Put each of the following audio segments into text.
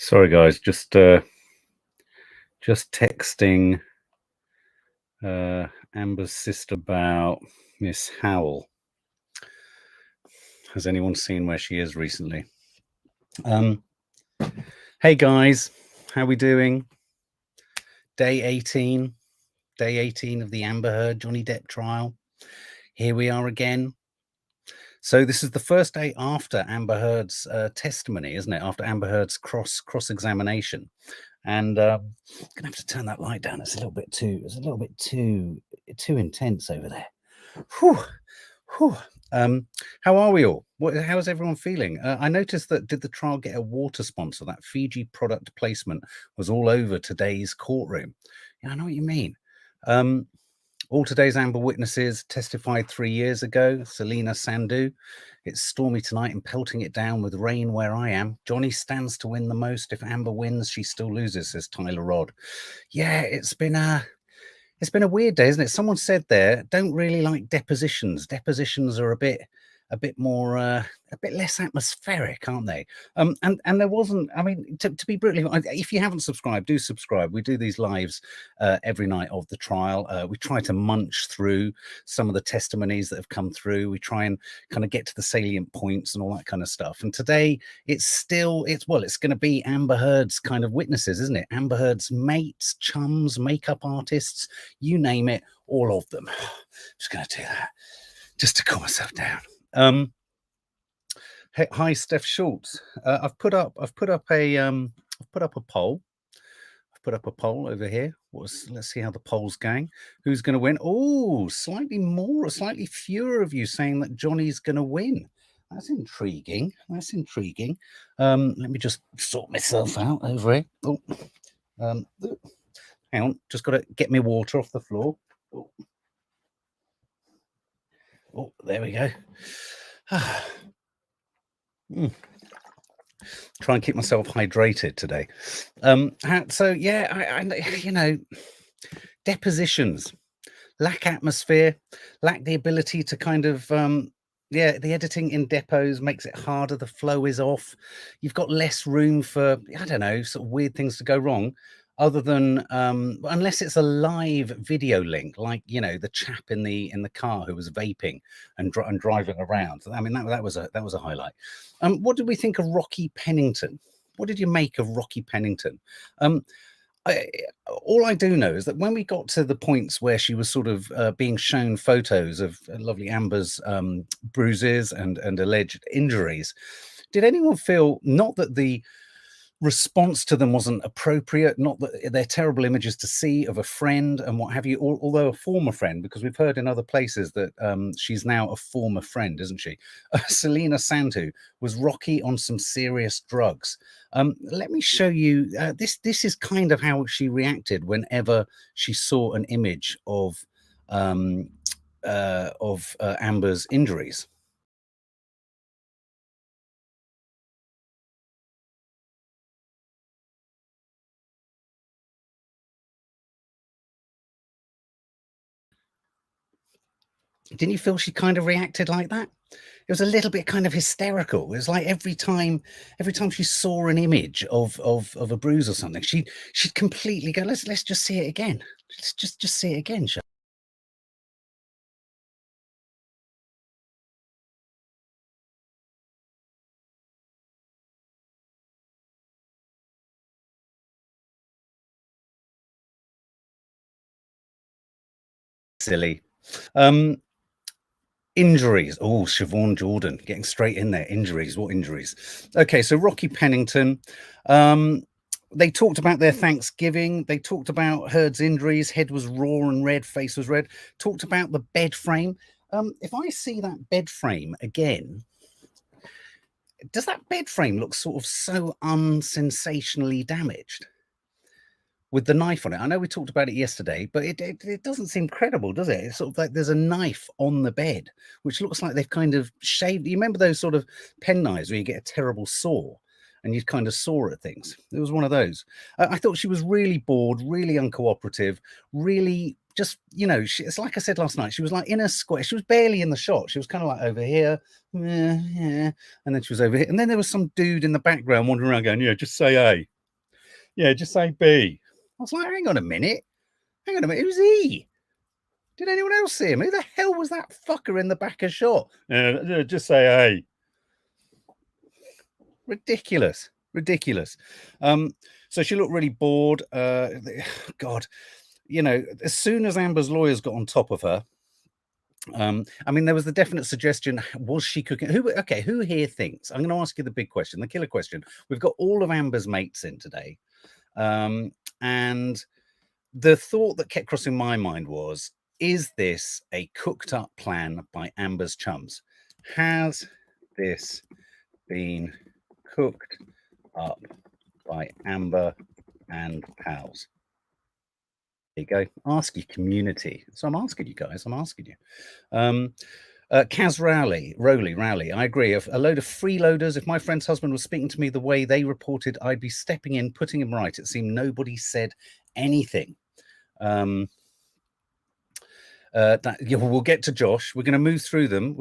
Sorry, guys. Just texting Amber's sister about Miss Howell. Has anyone seen where she is recently? Hey guys, how we doing? Day 18 of the Amber Heard Johnny Depp trial. Here we are again. So this is the first day after Amber Heard's testimony, isn't it? After Amber Heard's cross-examination. And I'm gonna have to turn that light down. It's a little bit too intense over there. Whew, whew. How are we all? How is everyone feeling? I noticed that did the trial get a water sponsor? That Fiji product placement was all over today's courtroom. Yeah, I know what you mean. All today's Amber witnesses testified 3 years ago. Selena Sandhu. It's stormy tonight and pelting it down with rain where I am. Johnny stands to win the most. If Amber wins, she still loses, says Tyler Rodd. Yeah, it's been a weird day, isn't it? Someone said there, don't really like depositions. Depositions are a bit more, a bit less atmospheric, aren't they? And there wasn't. I mean, to be brutally, if you haven't subscribed, do subscribe. We do these lives every night of the trial. We try to munch through some of the testimonies that have come through. We try and kind of get to the salient points and all that kind of stuff. And today, it's going to be Amber Heard's kind of witnesses, isn't it? Amber Heard's mates, chums, makeup artists, you name it, all of them. Just going to do that just to calm myself down. Hi, Steph Schultz. I've put up a poll. I've put up a poll over here. Let's see how the poll's going. Who's going to win? Oh, slightly fewer of you saying that Johnny's going to win. That's intriguing. Let me just sort myself out over here. Oh, hang on. Just got to get my water off the floor. Oh, there we go. Try and keep myself hydrated today. So yeah, I depositions lack atmosphere, lack the ability to kind of the editing in depots makes it harder. The flow is off. You've got less room for, I don't know, sort of weird things to go wrong. Other than unless it's a live video link, like the chap in the car who was vaping and driving around. I mean that was a highlight. What did we think of Rocky Pennington? What did you make of Rocky Pennington? All I do know is that when we got to the points where she was sort of being shown photos of lovely Amber's bruises and alleged injuries, did anyone feel not that the response to them wasn't appropriate, not that they're terrible images to see of a friend and what have you, although a former friend, because we've heard in other places that she's now a former friend, isn't she? Selena Sandhu, was Rocky on some serious drugs? Let me show you, this is kind of how she reacted whenever she saw an image of Amber's injuries. Didn't you feel she kind of reacted like that? It was a little bit kind of hysterical. It was like every time she saw an image of a bruise or something, she'd completely go, let's just see it again. Let's just see it again, shall silly. Injuries. Oh, Siobhan Jordan getting straight in there. Injuries. What injuries? Okay, so Rocky Pennington. They talked about their Thanksgiving. They talked about Heard's injuries. Head was raw and red. Face was red. Talked about the bed frame. If I see that bed frame again, does that bed frame look sort of so unsensationally damaged? With the knife on it. I know we talked about it yesterday, but it doesn't seem credible, does it? It's sort of like there's a knife on the bed, which looks like they've kind of shaved. You remember those sort of pen knives where you get a terrible saw and you kind of saw at things? It was one of those. I thought she was really bored, really uncooperative, really just, you know, it's like I said last night, she was like in a square. She was barely in the shot. She was kind of like over here, yeah, and then she was over here, and then there was some dude in the background wandering around going, yeah, just say A, yeah, just say B. I was like, hang on a minute, who's he? Did anyone else see him? Who the hell was that fucker in the back of shot? Just say A. Ridiculous. So she looked really bored. God, you know, as soon as Amber's lawyers got on top of her, I mean, there was the definite suggestion, was she cooking? Who here thinks? I'm going to ask you the big question, the killer question. We've got all of Amber's mates in today. And the thought that kept crossing my mind was, is this a cooked up plan by Amber's chums? Has this been cooked up by Amber and pals? There you go. Ask your community. So I'm asking you guys. I'm asking you. Kaz Rowley. I agree. A load of freeloaders. If my friend's husband was speaking to me the way they reported, I'd be stepping in, putting him right. It seemed nobody said anything. We'll get to Josh. We're going to move through them.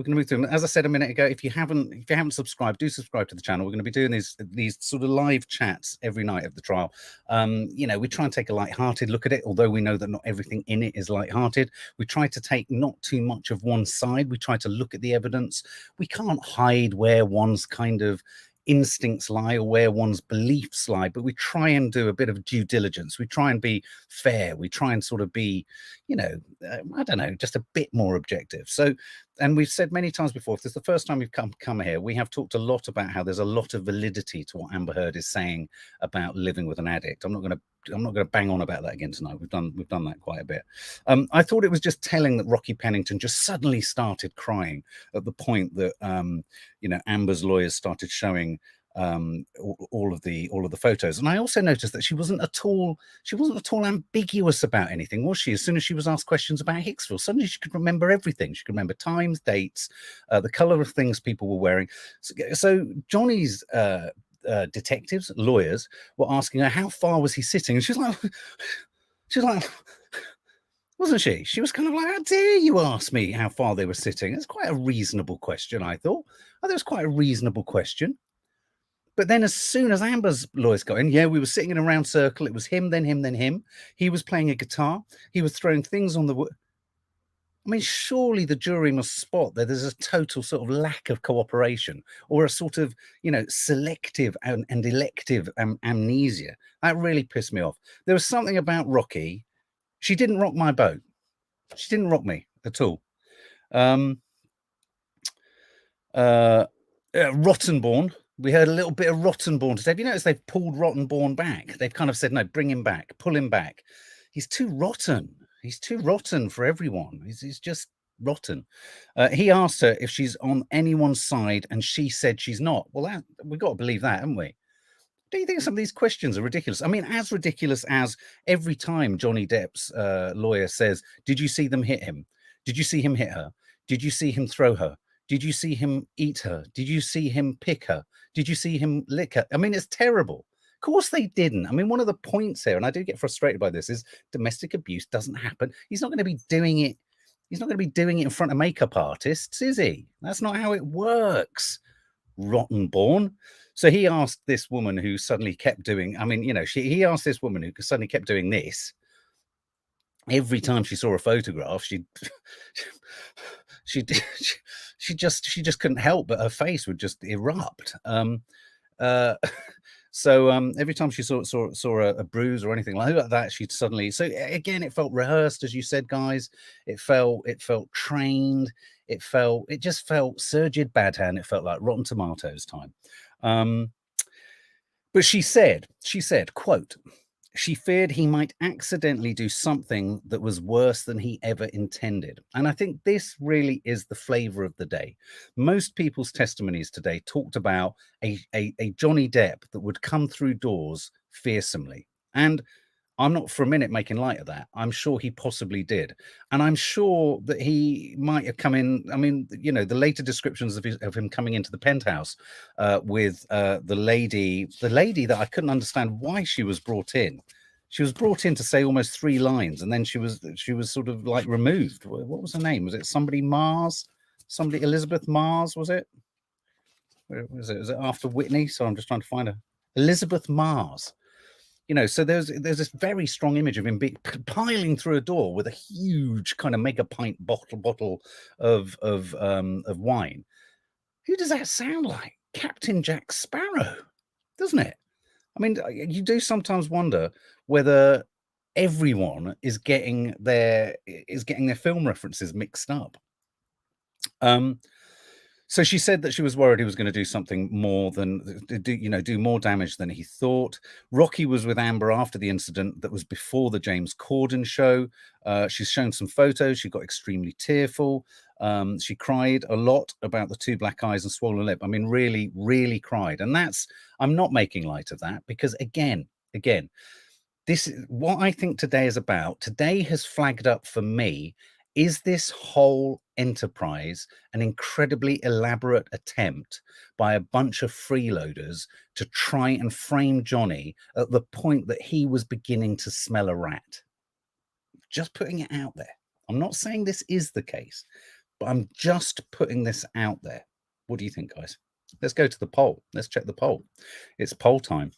As I said a minute ago, if you haven't subscribed, do subscribe to the channel. We're going to be doing these sort of live chats every night of the trial. You know, we try and take a light-hearted look at it, although we know that not everything in it is light-hearted. We try to take not too much of one side. We try to look at the evidence. We can't hide where one's kind of instincts lie or where one's beliefs lie, but we try and do a bit of due diligence. We try and be fair. We try and sort of be, you know, I don't know, just a bit more objective. So, and we've said many times before, if this is the first time we've come here, we have talked a lot about how there's a lot of validity to what Amber Heard is saying about living with an addict. I'm not going to bang on about that again tonight. We've done that quite a bit. I thought it was just telling that Rocky Pennington just suddenly started crying at the point that you know, Amber's lawyers started showing all of the photos. And I also noticed that she wasn't at all ambiguous about anything, was she? As soon as she was asked questions about Hicksville, suddenly she could remember everything. She could remember times, dates, the color of things people were wearing. So Johnny's detectives, lawyers, were asking her how far was he sitting, and she's like wasn't she? She was kind of like, how dare you ask me how far they were sitting? It's quite a reasonable question, I thought. I thought it was quite a reasonable question. But then as soon as Amber's lawyers got in, yeah, we were sitting in a round circle. It was him, then him, then him. He was playing a guitar. He was throwing things on the wood. I mean, surely the jury must spot that there's a total sort of lack of cooperation, or a sort of, you know, selective and elective amnesia. That really pissed me off. There was something about Rocky. She didn't rock my boat. She didn't rock me at all. Rottenborn. We heard a little bit of Rottenborn today. Have you noticed they've pulled Rottenborn back? They've kind of said, no, bring him back, pull him back. He's too rotten. He's too rotten for everyone. He's just rotten. He asked her if she's on anyone's side, and she said she's not. Well, we've got to believe that, haven't we? Do you think some of these questions are ridiculous? I mean, as ridiculous as every time Johnny Depp's lawyer says, did you see them hit him? Did you see him hit her? Did you see him throw her? Did you see him eat her? Did you see him pick her? Did you see him lick her? I mean, it's terrible. Of course they didn't. I mean, one of the points here, and I do get frustrated by this, is domestic abuse doesn't happen. He's not going to be doing it. He's not going to be doing it in front of makeup artists, is he? That's not how it works. Rottenborn. So he asked this woman who suddenly kept doing, I mean, you know, he asked this woman who suddenly kept doing this. Every time she saw a photograph, she just couldn't help, but her face would just erupt. So every time she saw a bruise or anything like that, she'd suddenly. So again, it felt rehearsed, as you said, guys. It felt trained. It just felt Sergid Badhan. It felt like Rotten Tomatoes time. But she said, quote, she feared he might accidentally do something that was worse than he ever intended. And I think this really is the flavor of the day. Most people's testimonies today talked about a Johnny Depp that would come through doors fearsomely. And I'm not for a minute making light of that. I'm sure he possibly did. And I'm sure that he might have come in. I mean, you know, the later descriptions of him coming into the penthouse with the lady that I couldn't understand why she was brought in. She was brought in to say almost 3 lines, and then she was sort of like removed. What was her name? Was it somebody Marz? Somebody Elizabeth Marz, was it? Where was it? Was it after Whitney? So I'm just trying to find her. Elizabeth Marz. You know, so there's this very strong image of him piling through a door with a huge kind of mega pint bottle of wine. Who does that sound like? Captain Jack Sparrow, doesn't it? I mean, you do sometimes wonder whether everyone is getting their film references mixed up. So she said that she was worried he was going to do something more than do more damage than he thought. Rocky was with Amber after the incident that was before the James Corden show. She's shown some photos. She got extremely tearful. She cried a lot about the 2 black eyes and swollen lip. I mean, really, really cried. And I'm not making light of that, because again, this is what I think today is about. Today has flagged up for me, is this whole enterprise an incredibly elaborate attempt by a bunch of freeloaders to try and frame Johnny at the point that he was beginning to smell a rat? Just putting it out there. I'm not saying this is the case, but I'm just putting this out there. What do you think, guys? Let's go to the poll. Let's check the poll. It's poll time.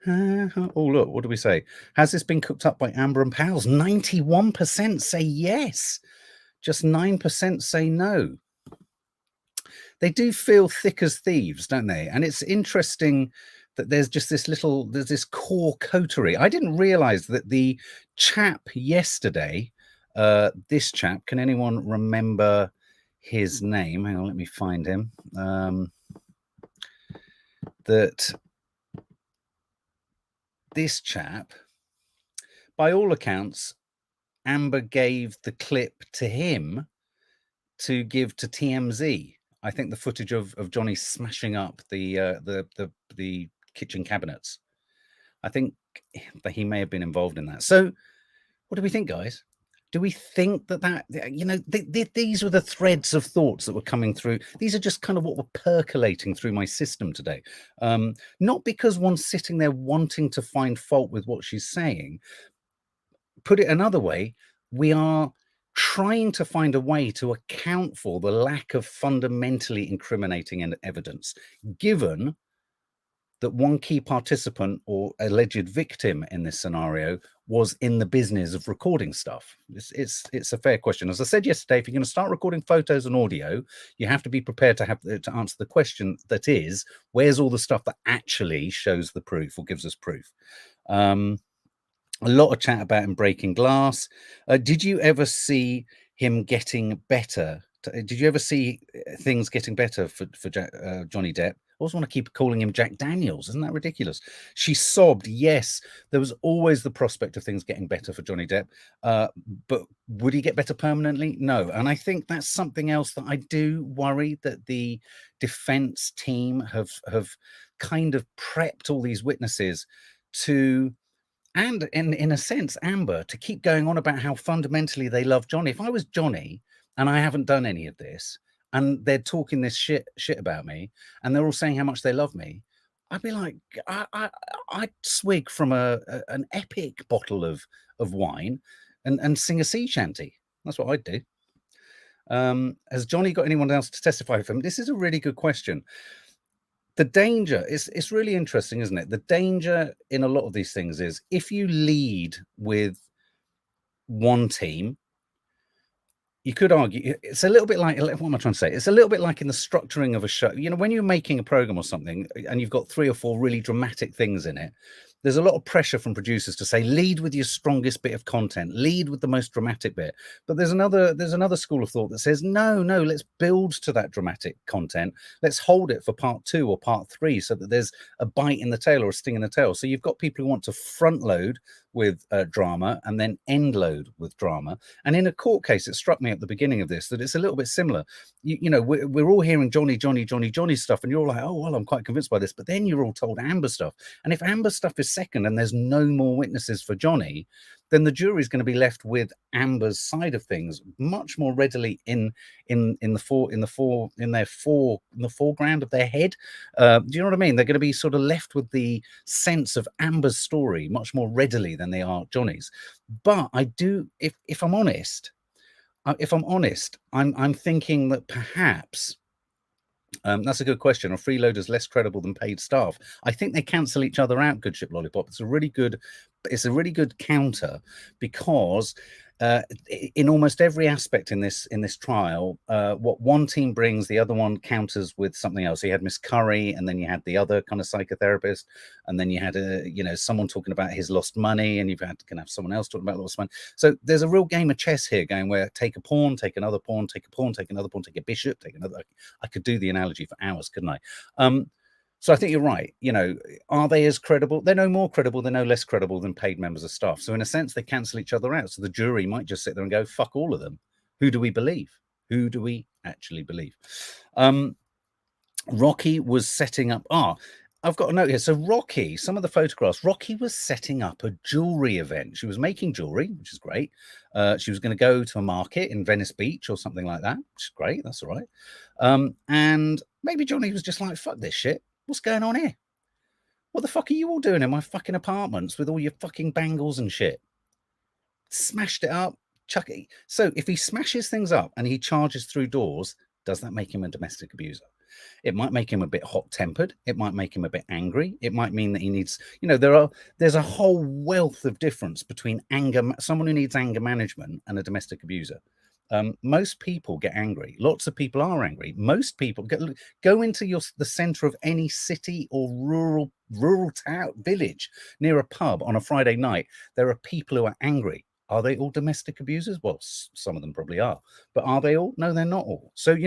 Oh, look, what do we say? Has this been cooked up by Amber and pals? 91% say yes. Just 9% say no. They do feel thick as thieves, don't they? And it's interesting that there's just there's this core coterie. I didn't realize that the chap yesterday, this chap, can anyone remember his name? Hang on, let me find him. That this chap, by all accounts, Amber gave the clip to him to give to TMZ. I think the footage of Johnny smashing up the kitchen cabinets. I think that he may have been involved in that. So what do we think, guys? Do we think that these were the threads of thoughts that were coming through? These are just kind of what were percolating through my system today. Not because one's sitting there wanting to find fault with what she's saying. Put it another way, we are trying to find a way to account for the lack of fundamentally incriminating evidence, given that one key participant or alleged victim in this scenario was in the business of recording stuff. It's a fair question. As I said yesterday, if you're going to start recording photos and audio, you have to be prepared to answer the question that is, where's all the stuff that actually shows the proof or gives us proof? A lot of chat about him breaking glass. Did you ever see him getting better? Did you ever see things getting better for Johnny Depp? I always want to keep calling him Jack Daniels. Isn't that ridiculous? She sobbed. Yes, there was always the prospect of things getting better for Johnny Depp. But would he get better permanently? No. And I think that's something else that I do worry that the defense team have kind of prepped all these witnesses to, and in a sense, Amber, to keep going on about how fundamentally they love Johnny. If I was Johnny and I haven't done any of this, and they're talking this shit about me, and they're all saying how much they love me, I'd be like, I'd swig from an epic bottle of wine and sing a sea shanty. That's what I'd do. Has Johnny got anyone else to testify for him? This is a really good question. The danger, it's really interesting, isn't it? The danger in a lot of these things is if you lead with one team, you could argue it's a little bit like, what am I trying to say? It's a little bit like in the structuring of a show. You know, when you're making a program or something and you've got 3 or 4 really dramatic things in it, there's a lot of pressure from producers to say, lead with your strongest bit of content, lead with the most dramatic bit. But there's another school of thought that says, no, let's build to that dramatic content. Let's hold it for part 2 or part 3 so that there's a bite in the tail or a sting in the tail. So you've got people who want to front load with drama and then end load with drama. And in a court case, it struck me at the beginning of this that it's a little bit similar. You know, we're all hearing Johnny stuff, and you're all like, oh, well, I'm quite convinced by this. But then you're all told Amber stuff. And if Amber stuff is second and there's no more witnesses for Johnny, then the jury is going to be left with Amber's side of things much more readily in the foreground of their head. Do you know what I mean? They're going to be sort of left with the sense of Amber's story much more readily than they are Johnny's. But I do, if I'm honest, I'm thinking that perhaps. That's a good question. Are freeloaders less credible than paid staff? I think they cancel each other out. Good Ship Lollipop. It's a really good counter, because in almost every aspect in this trial, what one team brings, the other one counters with something else. So you had Miss Curry, and then you had the other kind of psychotherapist, and then you had someone talking about his lost money, and can have someone else talking about lost money. So there's a real game of chess here going, where take a pawn, take another pawn, take a pawn, take another pawn, take a bishop, take another. I could do the analogy for hours, couldn't I? So I think you're right. Are they as credible? They're no more credible, they're no less credible than paid members of staff. So in a sense, they cancel each other out. So the jury might just sit there and go, fuck all of them. Who do we believe? Who do we actually believe? Rocky was setting up. I've got a note here. So Rocky, some of the photographs, Rocky was setting up a jewelry event. She was making jewelry, which is great. She was going to go to a market in Venice Beach or something like that, which is great. That's all right. And maybe Johnny was just like, fuck this shit. What's going on here? What the fuck are you all doing in my fucking apartments with all your fucking bangles and shit? Smashed it up, chuck it. So if he smashes things up and he charges through doors, does that make him a domestic abuser? It might make him a bit hot-tempered. It might make him a bit angry. It might mean that he needs, there's a whole wealth of difference between someone who needs anger management, and a domestic abuser. Most people get angry. Lots of people are angry. Most people go into the center of any city or rural town, village near a pub on a Friday night. There are people who are angry. Are they all domestic abusers? Well, some of them probably are, but are they all? No, they're not all. So,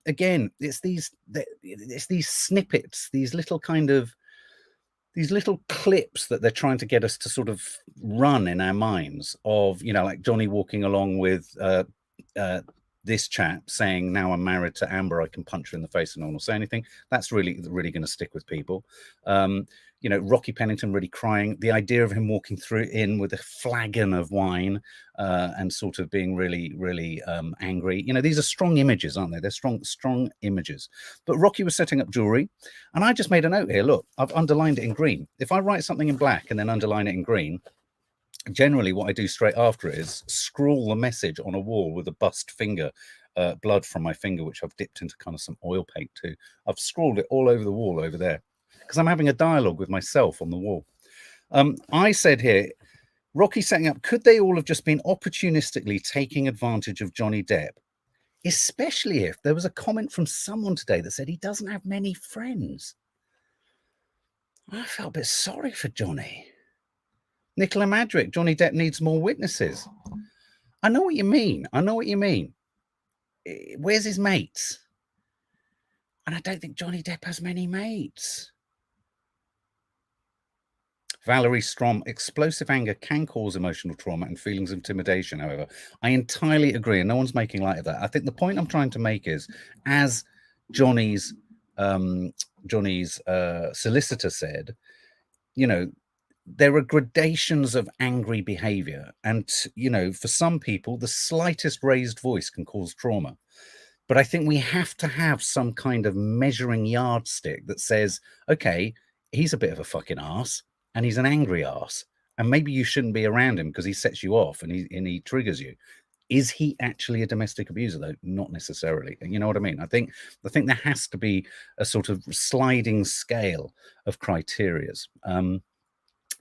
again, it's these snippets, these little clips that they're trying to get us to sort of run in our minds of, like Johnny walking along with this chap saying, now I'm married to Amber, I can punch her in the face and no one will say anything. That's really, really going to stick with people. Rocky Pennington really crying. The idea of him walking in with a flagon of wine and sort of being really, really angry. These are strong images, aren't they? They're strong images. But Rocky was setting up jewelry, and I just made a note here. Look, I've underlined it in green. If I write something in black and then underline it in green, generally what I do straight after it is scrawl the message on a wall with a bust finger, blood from my finger, which I've dipped into kind of some oil paint too. I've scrawled it all over the wall over there, because I'm having a dialogue with myself on the wall. I said here, Rocky setting up, could they all have just been opportunistically taking advantage of Johnny Depp? Especially if there was a comment from someone today that said he doesn't have many friends. I felt a bit sorry for Johnny. Nicola Madrick, Johnny Depp needs more witnesses. I know what you mean. Where's his mates? And I don't think Johnny Depp has many mates. Valerie Strom, explosive anger can cause emotional trauma and feelings of intimidation, however. I entirely agree, and no one's making light of that. I think the point I'm trying to make is, as Johnny's solicitor said, there are gradations of angry behavior. And, for some people, the slightest raised voice can cause trauma. But I think we have to have some kind of measuring yardstick that says, okay, he's a bit of a fucking arse, and he's an angry arse, and maybe you shouldn't be around him because he sets you off and he triggers you. Is he actually a domestic abuser, though? Not necessarily. You know what I mean? I think there has to be a sort of sliding scale of criterias.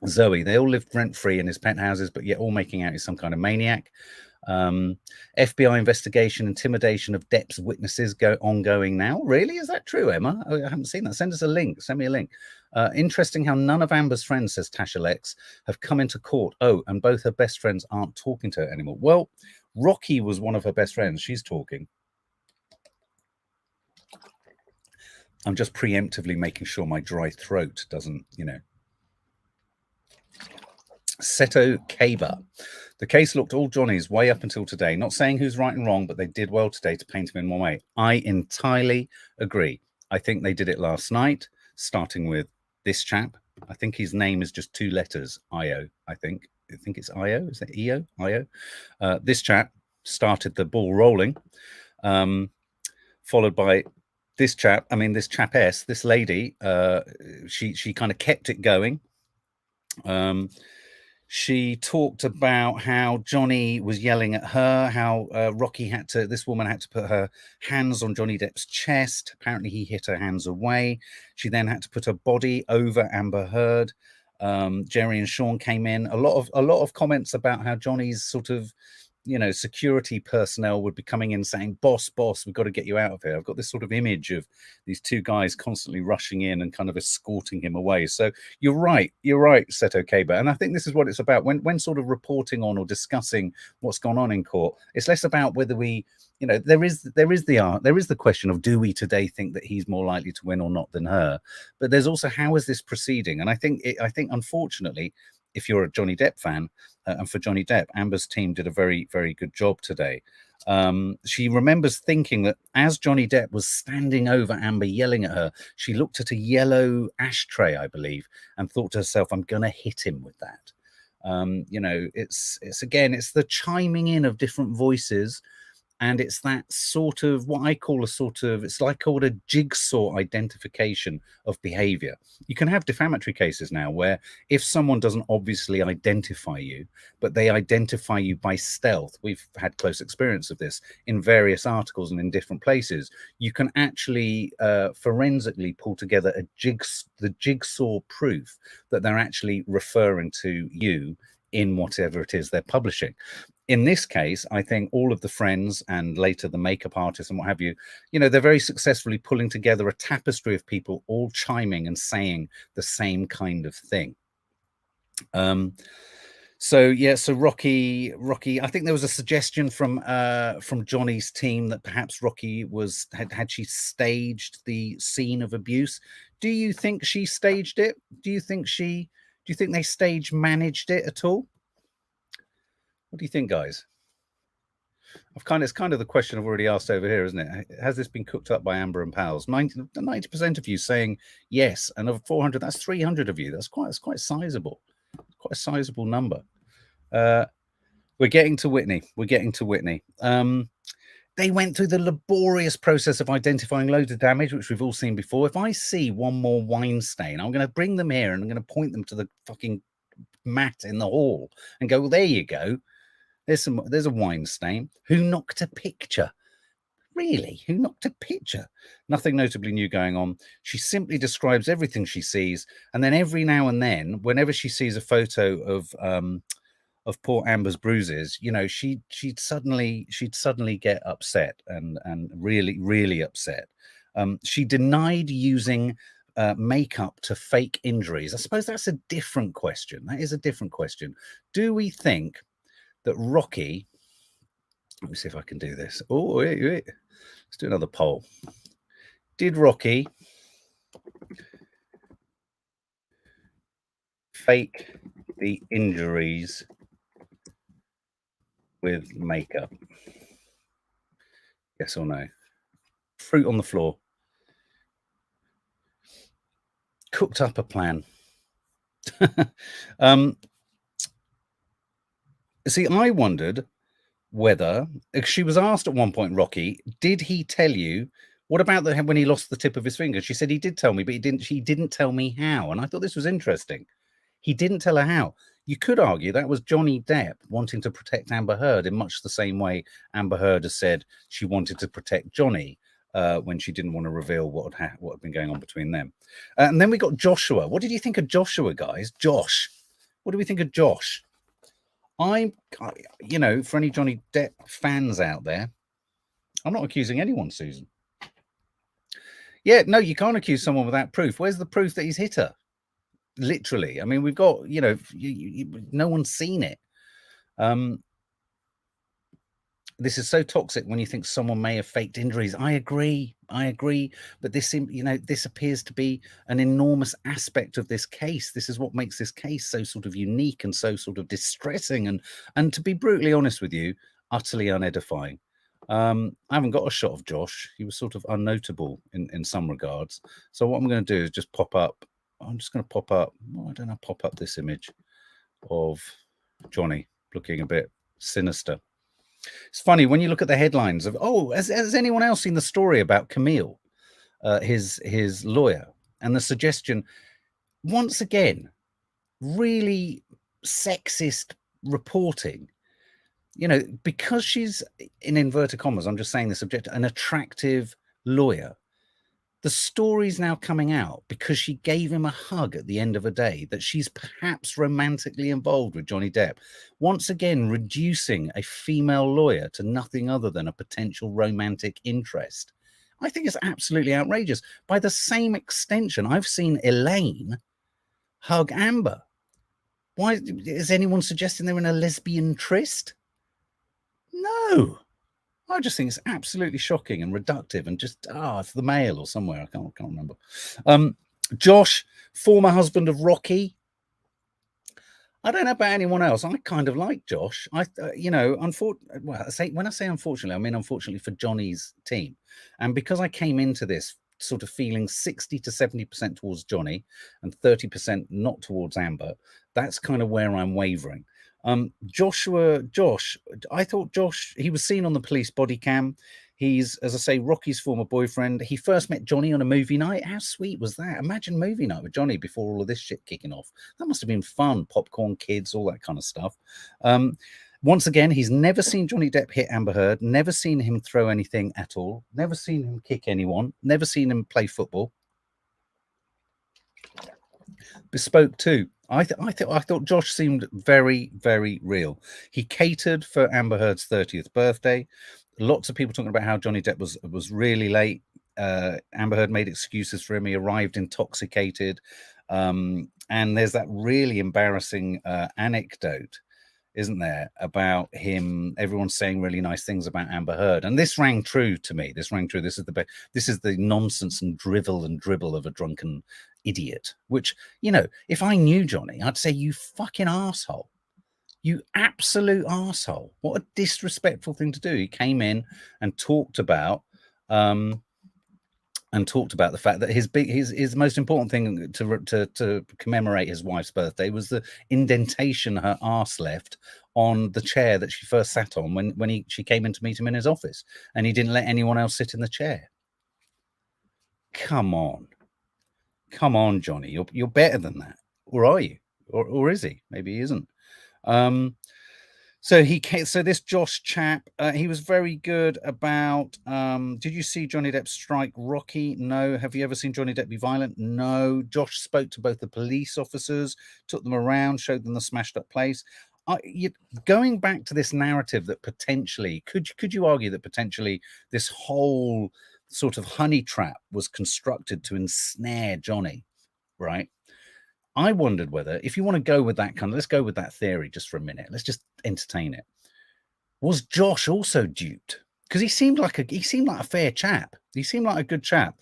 Zoe, they all lived rent-free in his penthouses, but yet all making out he's some kind of maniac. FBI investigation, intimidation of Depp's witnesses ongoing now. Really? Is that true, Emma? I haven't seen that. Send us a link. Send me a link. Interesting how none of Amber's friends, says Tasha Lex, have come into court. Oh, and both her best friends aren't talking to her anymore. Well, Rocky was one of her best friends. She's talking. I'm just preemptively making sure my dry throat doesn't, Seto Kaba. The case looked all Johnny's way up until today. Not saying who's right and wrong, but they did well today to paint him in one way. I entirely agree. I think they did it last night, starting with this chap. I think his name is just 2 letters, Io, I think. think it's IO. Is that EO? IO. This chap started the ball rolling, followed by this chap. I mean, this chapess, this lady. She kind of kept it going. She talked about how Johnny was yelling at her, how this woman had to put her hands on Johnny Depp's chest. Apparently he hit her hands away. She then had to put her body over Amber Heard. Jerry and Sean came in. A lot of comments about how Johnny's sort of, security personnel would be coming in saying, boss, we've got to get you out of here. I've got this sort of image of these two guys constantly rushing in and kind of escorting him away. So you're right, Seto Kaba. And I think this is what it's about. When sort of reporting on or discussing what's gone on in court, it's less about whether we, there is the question of, do we today think that he's more likely to win or not than her? But there's also, how is this proceeding? And I think unfortunately, if you're a Johnny Depp fan, and for Johnny Depp, Amber's team did a very, very good job today. She remembers thinking that as Johnny Depp was standing over Amber yelling at her, she looked at a yellow ashtray, I believe, and thought to herself, I'm going to hit him with that. It's the chiming in of different voices. And it's that sort of what I call it's like called a jigsaw identification of behavior. You can have defamatory cases now where if someone doesn't obviously identify you, but they identify you by stealth, we've had close experience of this in various articles and in different places, you can actually forensically pull together the jigsaw proof that they're actually referring to you in whatever it is they're publishing. In this case, I think all of the friends and later the makeup artists and what have you, they're very successfully pulling together a tapestry of people all chiming and saying the same kind of thing. So Rocky, I think there was a suggestion from Johnny's team that perhaps Rocky had she staged the scene of abuse. Do you think she staged it? Do you think they stage managed it at all? What do you think, guys? It's kind of the question I've already asked over here, isn't it? Has this been cooked up by Amber and pals? 90% of you saying yes, and of 400, that's 300 of you. That's quite sizable. Quite a sizable number. We're getting to Whitney. They went through the laborious process of identifying loads of damage, which we've all seen before. If I see one more wine stain, I'm going to bring them here and I'm going to point them to the fucking mat in the hall and go, well, there you go. There's a wine stain. Who knocked a picture? Really? Who knocked a picture? Nothing notably new going on. She simply describes everything she sees, and then every now and then, whenever she sees a photo of poor Amber's bruises, she'd suddenly get upset and really, really upset. She denied using makeup to fake injuries. I suppose that's a different question. That is a different question. Do we think that Rocky, let me see if I can do this. Oh, wait. Let's do another poll. Did Rocky fake the injuries with makeup? Yes or no? Fruit on the floor. Cooked up a plan. See, I wondered whether, she was asked at one point, Rocky, did he tell you, what about when he lost the tip of his finger? She said he did tell me, but she didn't tell me how. And I thought this was interesting. He didn't tell her how. You could argue that was Johnny Depp wanting to protect Amber Heard in much the same way Amber Heard has said she wanted to protect Johnny when she didn't want to reveal what had been going on between them. And then we got Joshua. What did you think of Joshua, guys? Josh. What do we think of Josh? For any Johnny Depp fans out there, I'm not accusing anyone, Susan. Yeah, no, you can't accuse someone without proof. Where's the proof that he's hit her? Literally. I mean, we've got, no one's seen it. This is so toxic when you think someone may have faked injuries. I agree. But this, this appears to be an enormous aspect of this case. This is what makes this case so sort of unique and so sort of distressing. And to be brutally honest with you, utterly unedifying. I haven't got a shot of Josh. He was sort of unnotable in some regards. So what I'm going to do is just pop up. I'm just going to pop up. Why don't I pop up this image of Johnny looking a bit sinister. It's funny when you look at the headlines of, has anyone else seen the story about Camille, his lawyer, and the suggestion, once again, really sexist reporting, because she's, in inverted commas, I'm just saying the subject, an attractive lawyer. The story's now coming out because she gave him a hug at the end of a day that she's perhaps romantically involved with Johnny Depp. Once again, reducing a female lawyer to nothing other than a potential romantic interest. I think it's absolutely outrageous. By the same extension, I've seen Elaine hug Amber. Why is anyone suggesting they're in a lesbian tryst? No. I just think it's absolutely shocking and reductive and just, it's the Mail or somewhere. I can't remember. Josh, former husband of Rocky. I don't know about anyone else. I kind of like Josh. Unfortunately, when I say unfortunately, I mean unfortunately for Johnny's team. And because I came into this sort of feeling 60 to 70% towards Johnny and 30% not towards Amber, that's kind of where I'm wavering. Josh, I thought Josh, he was seen on the police body cam. He's, as I say, Rocky's former boyfriend. He first met Johnny on a movie night. How sweet was that? Imagine movie night with Johnny before all of this shit kicking off. That must have been fun. Popcorn, kids, all that kind of stuff. Once again, he's never seen Johnny Depp hit Amber Heard, never seen him throw anything at all, never seen him kick anyone, never seen him play football. Bespoke too. I thought Josh seemed very, very real. He catered for Amber Heard's 30th birthday. Lots of people talking about how Johnny Depp was really late. Amber Heard made excuses for him. He arrived intoxicated. And there's that really embarrassing anecdote, isn't there, about him, everyone's saying really nice things about Amber Heard. And this rang true to me. This rang true. This is the nonsense and drivel and dribble of a drunken idiot, which, if I knew Johnny, I'd say, you fucking asshole. You absolute asshole. What a disrespectful thing to do. He came in and talked about the fact that his most important thing to commemorate his wife's birthday was the indentation her arse left on the chair that she first sat on when she came in to meet him in his office, and he didn't let anyone else sit in the chair. Come on, Johnny, you're better than that, or are you? Or is he? Maybe he isn't. So this Josh chap, he was very good about, did you see Johnny Depp strike Rocky? No. Have you ever seen Johnny Depp be violent? No. Josh spoke to both the police officers, took them around, showed them the smashed up place. Going back to this narrative that potentially, could you argue that potentially this whole sort of honey trap was constructed to ensnare Johnny, right? I wondered whether, if you want to go with that let's go with that theory just for a minute. Let's just entertain it. Was Josh also duped? Because he seemed like a fair chap. He seemed like a good chap.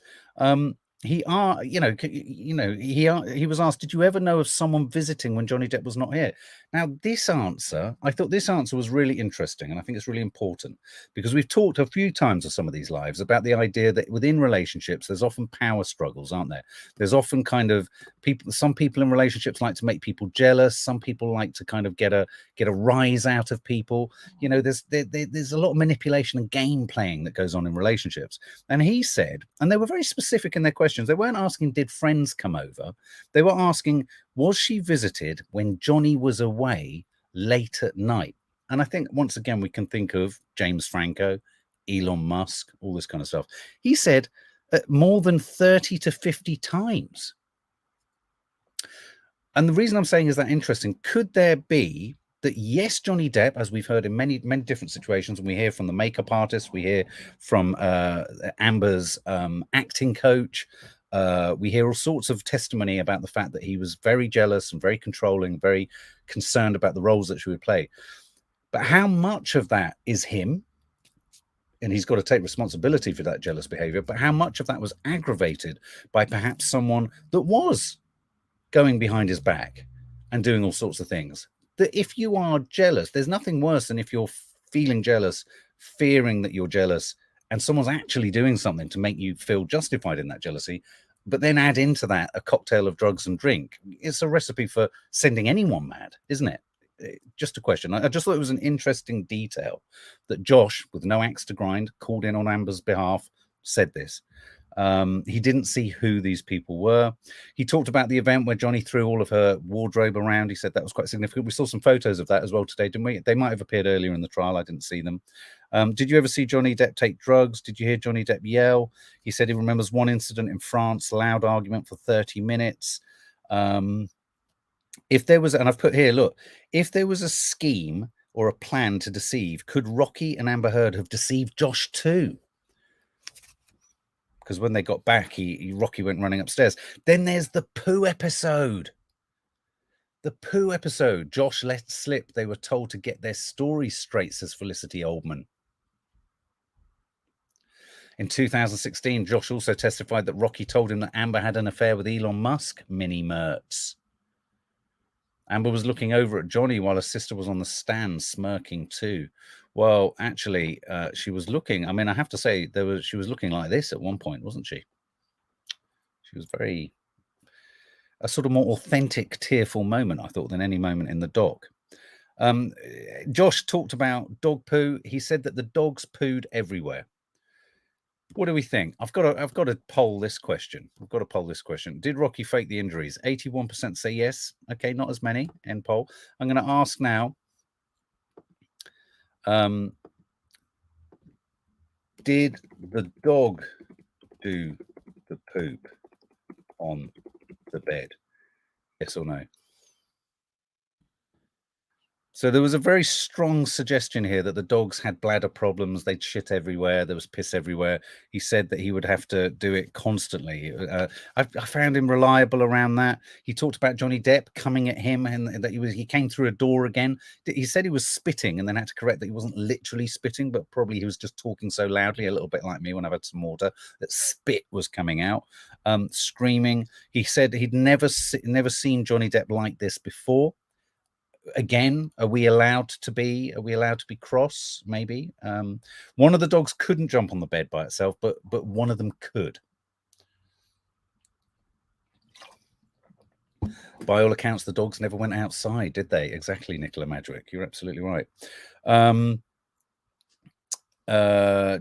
He was asked, did you ever know of someone visiting when Johnny Depp was not here? Now, I thought this answer was really interesting, and I think it's really important, because we've talked a few times on some of these lives about the idea that within relationships, there's often power struggles, aren't there? There's often kind of some people in relationships like to make people jealous. Some people like to kind of get a rise out of people. There's a lot of manipulation and game playing that goes on in relationships. And he said, and they were very specific in their questions. They weren't asking, did friends come over? They were asking, was she visited when Johnny was away late at night? And I think, once again, we can think of James Franco, Elon Musk, all this kind of stuff. He said more than 30 to 50 times. And the reason I'm saying is that interesting. Could there be that, yes, Johnny Depp, as we've heard in many, many different situations, and we hear from the makeup artist, we hear from Amber's acting coach, we hear all sorts of testimony about the fact that he was very jealous and very controlling, very concerned about the roles that she would play. But how much of that is him? And he's got to take responsibility for that jealous behavior. But how much of that was aggravated by perhaps someone that was going behind his back and doing all sorts of things? That if you are jealous, there's nothing worse than if you're feeling jealous, fearing that you're jealous, and someone's actually doing something to make you feel justified in that jealousy, but then add into that a cocktail of drugs and drink. It's a recipe for sending anyone mad, isn't it? just a question. I just thought it was an interesting detail that Josh, with no axe to grind, called in on Amber's behalf, said this. He didn't see who these people were. He talked about the event where Johnny threw all of her wardrobe around. He said that was quite significant. We saw some photos of that as well today, didn't we? They might have appeared earlier in the trial. I didn't see them. Did you ever see Johnny Depp take drugs? Did you hear Johnny Depp yell? He said he remembers one incident in France, loud argument for 30 minutes. If there was, and I've put here, look, if there was a scheme or a plan to deceive, could Rocky and Amber Heard have deceived Josh too? Because when they got back, Rocky went running upstairs. Then there's the poo episode. The poo episode. Josh let slip. They were told to get their story straight, says Felicity Oldman. In 2016, Josh also testified that Rocky told him that Amber had an affair with Elon Musk, Mini Mertz. Amber was looking over at Johnny while her sister was on the stand smirking too. Well, actually, she was looking. I mean, I have to say, she was looking like this at one point, wasn't she? She was a sort of more authentic, tearful moment, I thought, than any moment in the doc. Josh talked about dog poo. He said that the dogs pooed everywhere. What do we think? I've got to poll this question. I've got to poll this question. Did Rocky fake the injuries? 81% say yes. Okay, not as many in poll. I'm going to ask now. Did the dog do the poop on the bed? Yes or no? So there was a very strong suggestion here that the dogs had bladder problems. They'd shit everywhere. There was piss everywhere. He said that he would have to do it constantly. I found him reliable around that. He talked about Johnny Depp coming at him and that he came through a door again. He said he was spitting and then had to correct that he wasn't literally spitting, but probably he was just talking so loudly, a little bit like me when I've had some water, that spit was coming out, screaming. He said he'd never seen Johnny Depp like this before. Again, are we allowed to be cross? Maybe one of the dogs couldn't jump on the bed by itself, but one of them could. By all accounts, the dogs never went outside, did they? Exactly, Nicola Madrick. You're absolutely right.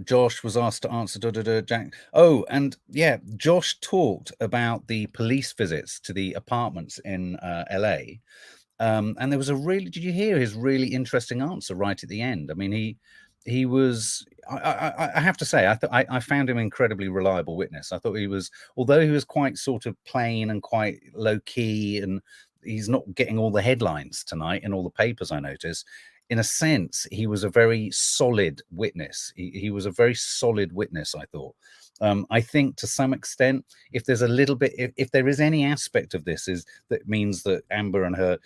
Josh was asked to answer Jack. Oh, and yeah, Josh talked about the police visits to the apartments in LA. And there was did you hear his really interesting answer right at the end? I mean, he was, I have to say, I found him an incredibly reliable witness. I thought he was, although he was quite sort of plain and quite low key, and he's not getting all the headlines tonight in all the papers, I noticed. In a sense, he was a very solid witness. He was a very solid witness, I thought. I think to some extent, if there's a little bit, if there is any aspect of this that means that Amber and her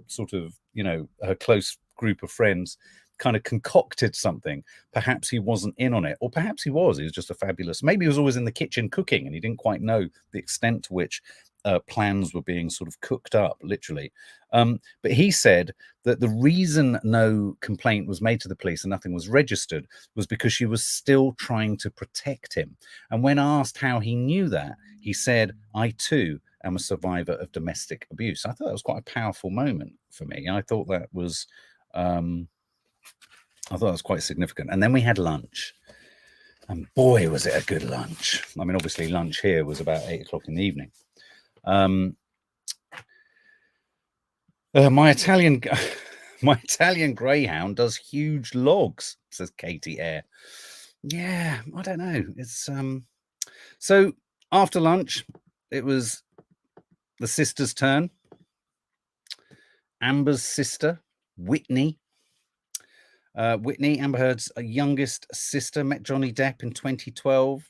sort of, her close group of friends kind of concocted something, perhaps he wasn't in on it, or perhaps he was just a fabulous, maybe he was always in the kitchen cooking and he didn't quite know the extent to which plans were being sort of cooked up, literally. But he said that the reason no complaint was made to the police and nothing was registered was because she was still trying to protect him. And when asked how he knew that, he said, "I too am a survivor of domestic abuse." I thought that was quite a powerful moment for me. I thought that was quite significant. And then we had lunch. And boy, was it a good lunch. I mean, obviously lunch here was about 8 o'clock in the evening. My Italian greyhound does huge logs, says Katie Eyre. Yeah, I don't know. It's so after lunch, it was the sister's turn. Amber's sister, Whitney. Whitney, Amber Heard's youngest sister, met Johnny Depp in 2012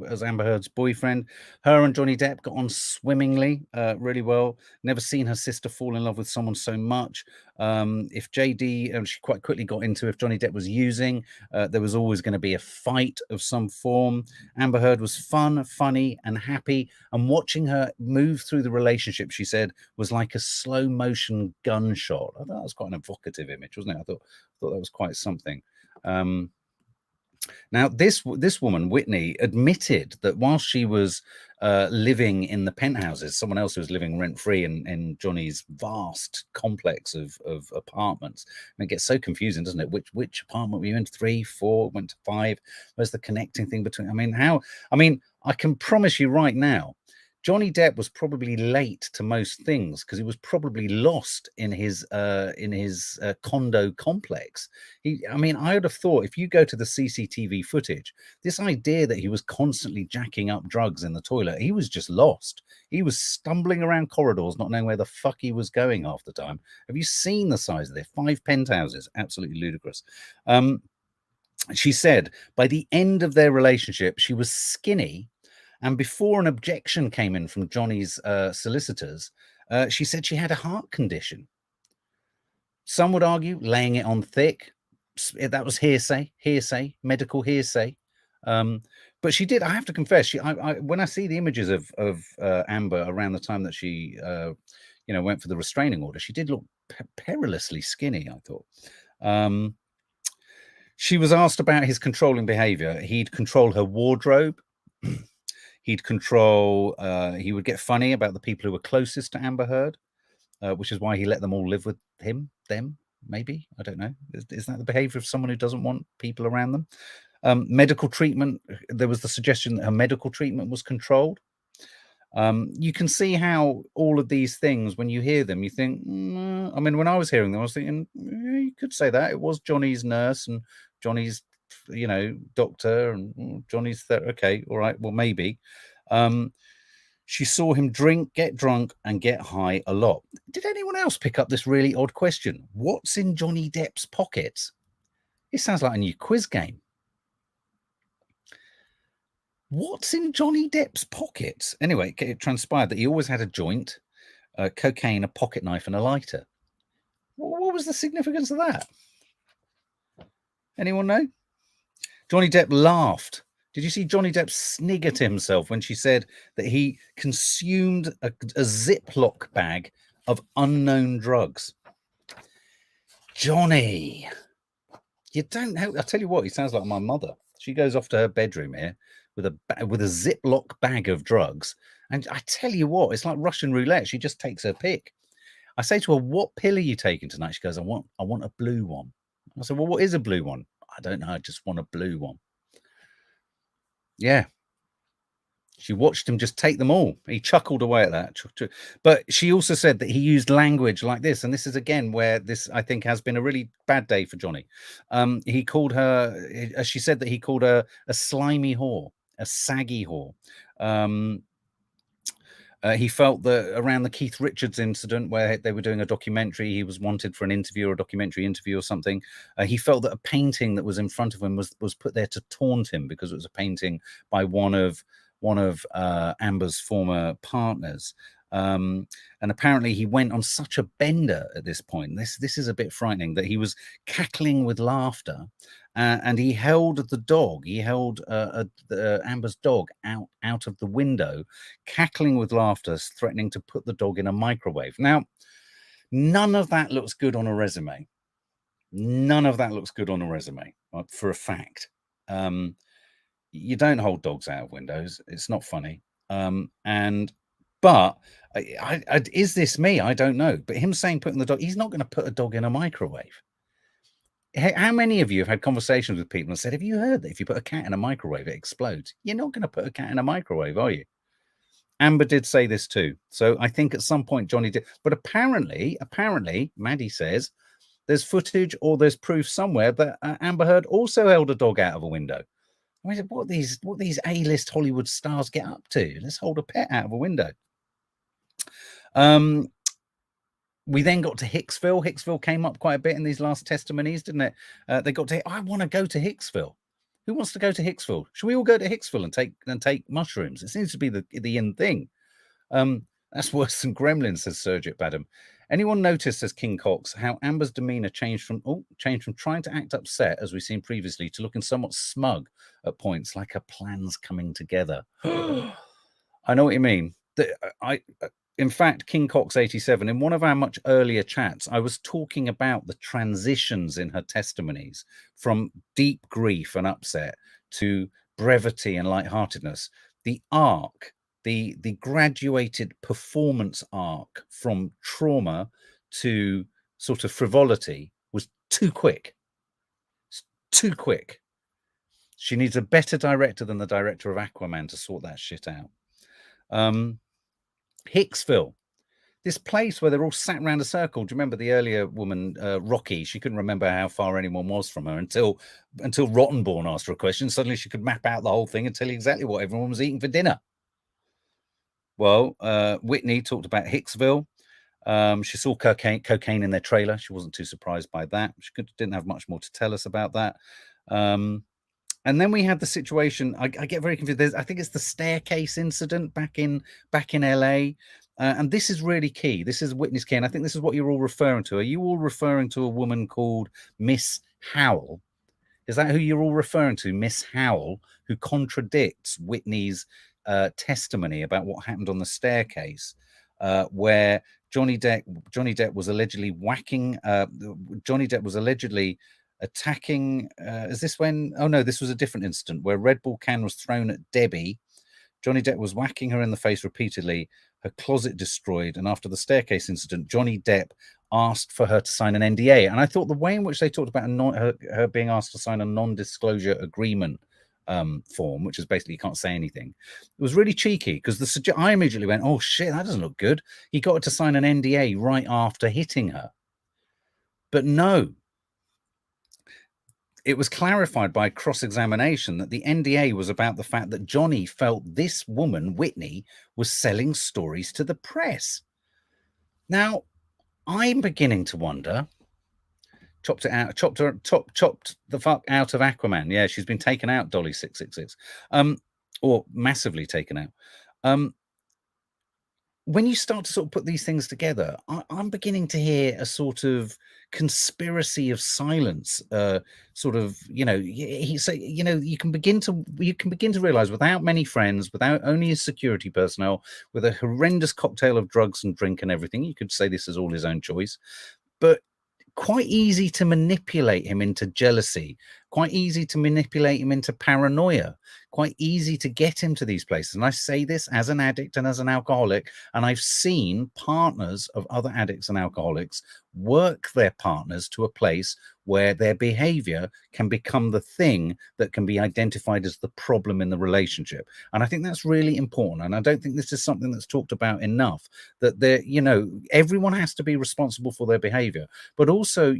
as Amber Heard's boyfriend. Her and Johnny Depp got on swimmingly, really well. Never seen her sister fall in love with someone so much. If JD, she quite quickly got into if Johnny Depp was using, there was always going to be a fight of some form. Amber Heard was fun, funny, and happy. And watching her move through the relationship, she said, was like a slow motion gunshot. I thought that was quite an evocative image, wasn't it? I thought that was quite something. Now, this woman, Whitney, admitted that while she was living in the penthouses, someone else was living rent-free in Johnny's vast complex of apartments. And it gets so confusing, doesn't it? Which apartment were you in? 3, 4, went to 5. Where's the connecting thing between? I mean, I can promise you right now, Johnny Depp was probably late to most things because he was probably lost in his condo complex. I would have thought if you go to the CCTV footage, this idea that he was constantly jacking up drugs in the toilet, he was just lost. He was stumbling around corridors, not knowing where the fuck he was going half the time. Have you seen the size of their 5 penthouses? Absolutely ludicrous. She said by the end of their relationship, she was skinny. And before an objection came in from Johnny's solicitors, she said she had a heart condition. Some would argue laying it on thick. That was hearsay, medical hearsay. But she did. I have to confess, when I see the images of Amber around the time that she, went for the restraining order, she did look perilously skinny, I thought. She was asked about his controlling behavior. He'd control her wardrobe. He'd control, he would get funny about the people who were closest to Amber Heard, which is why he let them all live with him, them, maybe. I don't know. Is that the behavior of someone who doesn't want people around them? Medical treatment, there was the suggestion that her medical treatment was controlled. You can see how all of these things, when you hear them, you think, when I was hearing them, I was thinking, you could say that. It was Johnny's nurse and Johnny's doctor and Johnny's okay, all right, well, maybe. She saw him drink, get drunk, and get high a lot. Did anyone else pick up this really odd question? What's in Johnny Depp's pockets? It sounds like a new quiz game. What's in Johnny Depp's pockets? Anyway, it transpired that he always had a joint, cocaine, a pocket knife, and a lighter. What was the significance of that? Anyone know? Johnny Depp laughed. Did you see Johnny Depp snigger to himself when she said that he consumed a Ziploc bag of unknown drugs? Johnny, you don't know. I'll tell you what, he sounds like my mother. She goes off to her bedroom here with a Ziploc bag of drugs. And I tell you what, it's like Russian roulette. She just takes her pick. I say to her, what pill are you taking tonight? She goes, I want a blue one. I said, well, what is a blue one? I don't know. I just want a blue one. Yeah. She watched him just take them all. He chuckled away at that. But she also said that he used language like this. And this is, again, where this, I think, has been a really bad day for Johnny. He called her, as she said, that he called her a slimy whore, a saggy whore. He felt that around the Keith Richards incident, where they were doing a documentary, he was wanted for an interview or a documentary interview or something. He felt that a painting that was in front of him was put there to taunt him because it was a painting by one of Amber's former partners. And apparently he went on such a bender at this point. This is a bit frightening, that he was cackling with laughter, and he held the dog. He held Amber's dog out of the window, cackling with laughter, threatening to put the dog in a microwave. Now, none of that looks good on a resume. None of that looks good on a resume, for a fact. You don't hold dogs out of windows. It's not funny. But is this me? I don't know. But him saying putting the dog, he's not going to put a dog in a microwave. How many of you have had conversations with people and said, have you heard that if you put a cat in a microwave, it explodes? You're not going to put a cat in a microwave, are you? Amber did say this too. So I think at some point Johnny did. But apparently, Maddie says there's footage or there's proof somewhere that Amber Heard also held a dog out of a window. I mean, what these A-list Hollywood stars get up to? Let's hold a pet out of a window. We then got to Hicksville. Hicksville came up quite a bit in these last testimonies, didn't it? They got to, I want to go to Hicksville. Who wants to go to Hicksville? Should we all go to Hicksville and take mushrooms? It seems to be the in thing. That's worse than gremlins, says Sergit Badham. Anyone notice, says King Cox, how Amber's demeanor changed from trying to act upset, as we've seen previously, to looking somewhat smug at points, like her plans coming together. I know what you mean. in fact, King Cox 87, in one of our much earlier chats, I was talking about the transitions in her testimonies from deep grief and upset to brevity and lightheartedness. The arc, the graduated performance arc from trauma to sort of frivolity was too quick. It's too quick. She needs a better director than the director of Aquaman to sort that shit out. Hicksville, this place where they're all sat around a circle. Do you remember the earlier woman, Rocky? She couldn't remember how far anyone was from her until Rottenborn asked her a question. Suddenly she could map out the whole thing and tell you exactly what everyone was eating for dinner. Well, Whitney talked about Hicksville. She saw cocaine in their trailer. She wasn't too surprised by that. She didn't have much more to tell us about that. And then we had the situation. I get very confused. I think it's the staircase incident back in LA. And this is really key. This is Whitney's key. And I think this is what you're all referring to. Are you all referring to a woman called Miss Howell? Is that who you're all referring to? Miss Howell, who contradicts Whitney's testimony about what happened on the staircase, where Johnny Depp was allegedly whacking. Johnny Depp was allegedly attacking. Is this when? Oh no, this was a different incident where Red Bull can was thrown at Debbie. Johnny Depp was whacking her in the face repeatedly, her closet destroyed, and after the staircase incident, Johnny Depp asked for her to sign an NDA. And I thought the way in which they talked about her being asked to sign a non-disclosure agreement form, which is basically you can't say anything, it was really cheeky, because I immediately went, oh shit, that doesn't look good. He got her to sign an NDA right after hitting her. But no, it was clarified by cross-examination that the NDA was about the fact that Johnny felt this woman, Whitney, was selling stories to the press. Now, I'm beginning to wonder. Chopped the fuck out of Aquaman. Yeah, she's been taken out, Dolly 666, or massively taken out. When you start to sort of put these things together, I'm beginning to hear a sort of conspiracy of silence. Sort of, you can begin to realize, without many friends, without only his security personnel, with a horrendous cocktail of drugs and drink and everything, you could say this is all his own choice, but quite easy to manipulate him into jealousy, quite easy to manipulate him into paranoia, quite easy to get him to these places. And I say this as an addict and as an alcoholic, and I've seen partners of other addicts and alcoholics work their partners to a place where their behavior can become the thing that can be identified as the problem in the relationship. And I think that's really important. And I don't think this is something that's talked about enough, that everyone has to be responsible for their behavior, but also,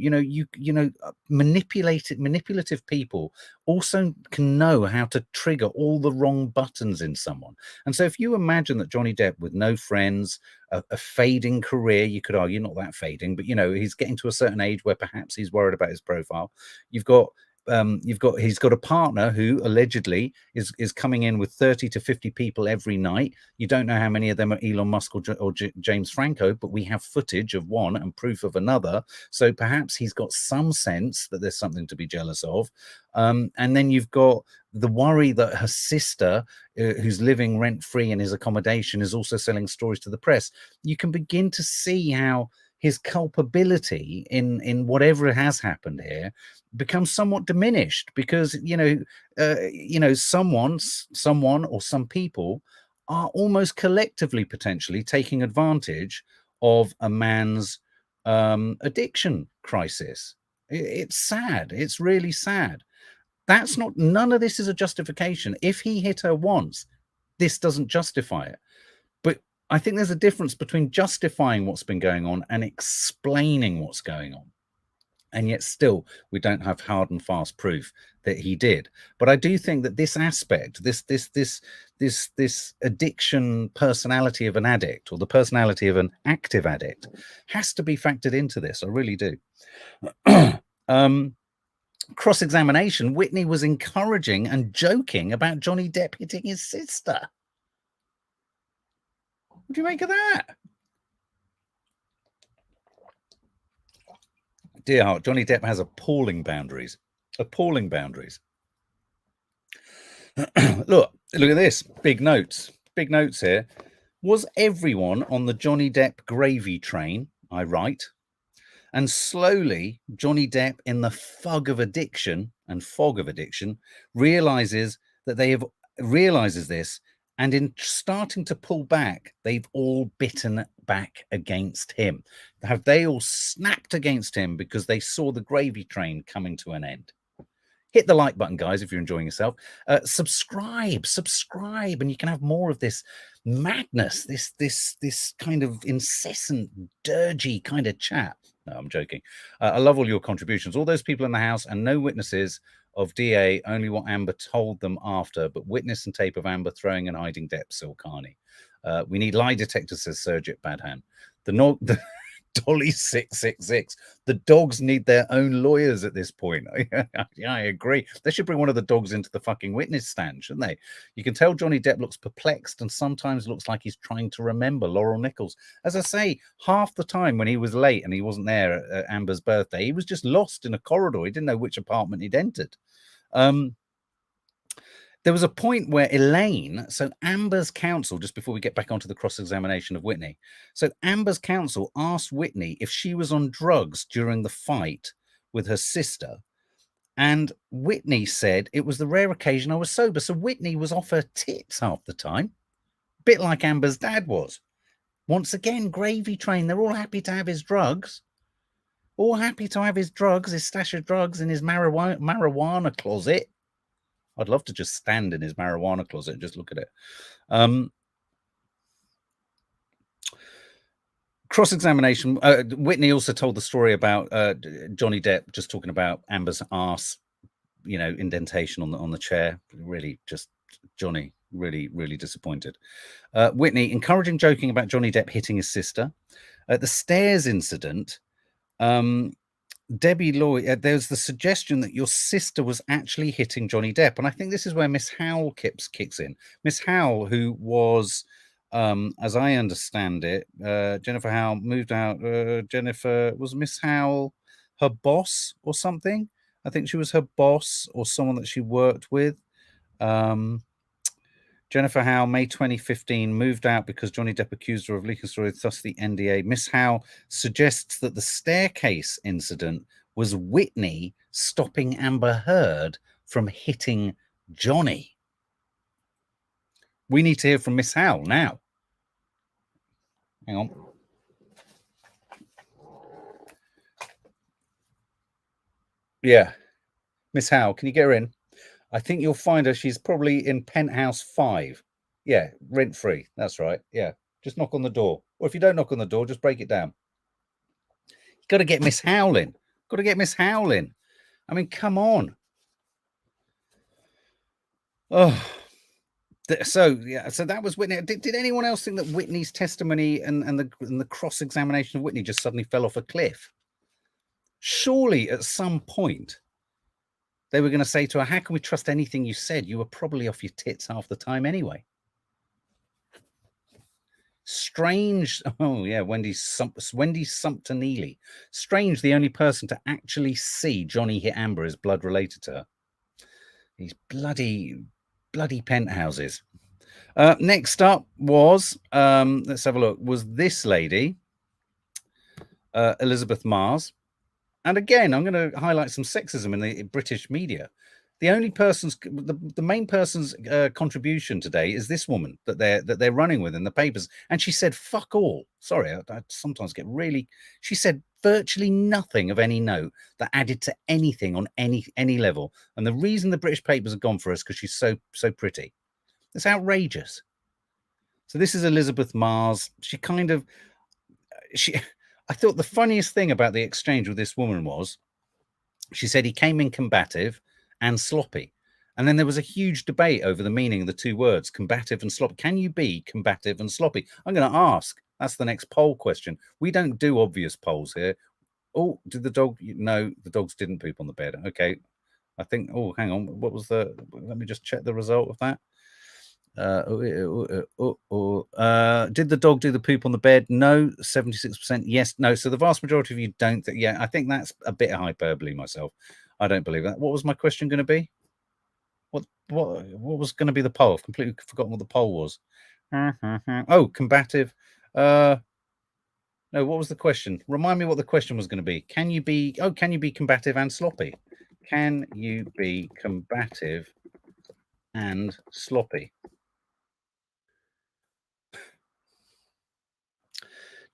manipulative people also can know how to trigger all the wrong buttons in someone. And so if you imagine that Johnny Depp, with no friends, a fading career, you could argue not that fading, but he's getting to a certain age where perhaps he's worried about his profile. He's got a partner who allegedly is coming in with 30 to 50 people every night. You don't know how many of them are Elon Musk or James Franco, but we have footage of one and proof of another. So perhaps he's got some sense that there's something to be jealous of. And then you've got the worry that her sister, who's living rent-free in his accommodation, is also selling stories to the press. You can begin to see how his culpability in whatever has happened here becomes somewhat diminished, because someone or some people are almost collectively potentially taking advantage of a man's addiction crisis. It's sad. It's really sad. None of this is a justification. If he hit her once, this doesn't justify it. But I think there's a difference between justifying what's been going on and explaining what's going on. And yet still, we don't have hard and fast proof that he did. But I do think that this aspect, this addiction personality of an addict, or the personality of an active addict, has to be factored into this. I really do. Cross-examination, Whitney was encouraging and joking about Johnny Depp hitting his sister. What do you make of that? Dear heart, Johnny Depp has appalling boundaries. Appalling boundaries. Look at this. Big notes here. Was everyone on the Johnny Depp gravy train? I write. And slowly, Johnny Depp, in the fog of addiction, realizes that realizes this, and in starting to pull back, they've all bitten back against him. Have they all snapped against him because they saw the gravy train coming to an end? Hit the like button, guys, if you're enjoying yourself. Subscribe, and you can have more of this madness, this kind of incessant, dirgy kind of chat. No, I'm joking. I love all your contributions. All those people in the house and no witnesses of DA, only what Amber told them after, but witness and tape of Amber throwing and hiding Depp, Silkani. We need lie detectors, says Sergit Badhan. The Dolly 666. The dogs need their own lawyers at this point. Yeah, I agree. They should bring one of the dogs into the fucking witness stand, shouldn't they? You can tell Johnny Depp looks perplexed and sometimes looks like he's trying to remember Laurel Nichols. As I say, half the time when he was late and he wasn't there at Amber's birthday, he was just lost in a corridor. He didn't know which apartment he'd entered. There was a point where Elaine, so Amber's counsel, just before we get back onto the cross-examination of Whitney, so Amber's counsel asked Whitney if she was on drugs during the fight with her sister, and Whitney said it was the rare occasion I was sober. So Whitney was off her tits half the time, a bit like Amber's dad was. Once again, gravy train. They're all happy to have his drugs. All happy to have his drugs, his stash of drugs in his marijuana closet. I'd love to just stand in his marijuana closet and just look at it. Cross-examination. Whitney also told the story about Johnny Depp just talking about Amber's arse, indentation on the chair. Really, just Johnny, really, really disappointed. Whitney encouraging joking about Johnny Depp hitting his sister. The stairs incident. Debbie Lloyd, there's the suggestion that your sister was actually hitting Johnny Depp. And I think this is where Miss Howell kicks in. Miss Howell, who was, as I understand it, Jennifer Howell moved out. Jennifer, was Miss Howell her boss or something? I think she was her boss or someone that she worked with. Jennifer Howell, May 2015, moved out because Johnny Depp accused her of leaking stories, thus the NDA. Miss Howell suggests that the staircase incident was Whitney stopping Amber Heard from hitting Johnny. We need to hear from Miss Howell now. Hang on. Yeah. Miss Howell, can you get her in? I think you'll find her. She's probably in penthouse 5. Yeah, rent-free. That's right. Yeah, just knock on the door. Or if you don't knock on the door, just break it down. You've got to get Miss Howell in. Got to get Miss Howell in. I mean, come on. Oh, so yeah. So that was Whitney. Did anyone else think that Whitney's testimony and the cross-examination of Whitney just suddenly fell off a cliff? Surely, at some point, they were going to say to her, how can we trust anything you said? You were probably off your tits half the time anyway. Strange. Oh, yeah, Wendy Sumpter-Neely. Strange, the only person to actually see Johnny hit Amber is blood related to her. These bloody penthouses. Next up was, let's have a look, was this lady, Elizabeth Marz. And again, I'm going to highlight some sexism in the British media. The only person's, the main person's contribution today is this woman that they're running with in the papers, and she said fuck all. Sorry, I sometimes get really. She said virtually nothing of any note that added to anything on any level. And the reason the British papers have gone for us because she's so pretty. It's outrageous. So this is Elizabeth Marz. I thought the funniest thing about the exchange with this woman was she said he came in combative and sloppy. And then there was a huge debate over the meaning of the two words, combative and sloppy. Can you be combative and sloppy? I'm going to ask. That's the next poll question. We don't do obvious polls here. Oh, did the dog? No, the dogs didn't poop on the bed. Okay. I think, oh, hang on. What was let me just check the result of that. Did the dog do the poop on the bed? No. 76%. Yes. No. So the vast majority of you don't think. Yeah, I think that's a bit of hyperbole myself. I don't believe that. What was my question going to be? What was going to be the poll? I've completely forgotten what the poll was. Oh, combative. No, what was the question? Remind me what the question was going to be. Can you be combative and sloppy? Can you be combative and sloppy?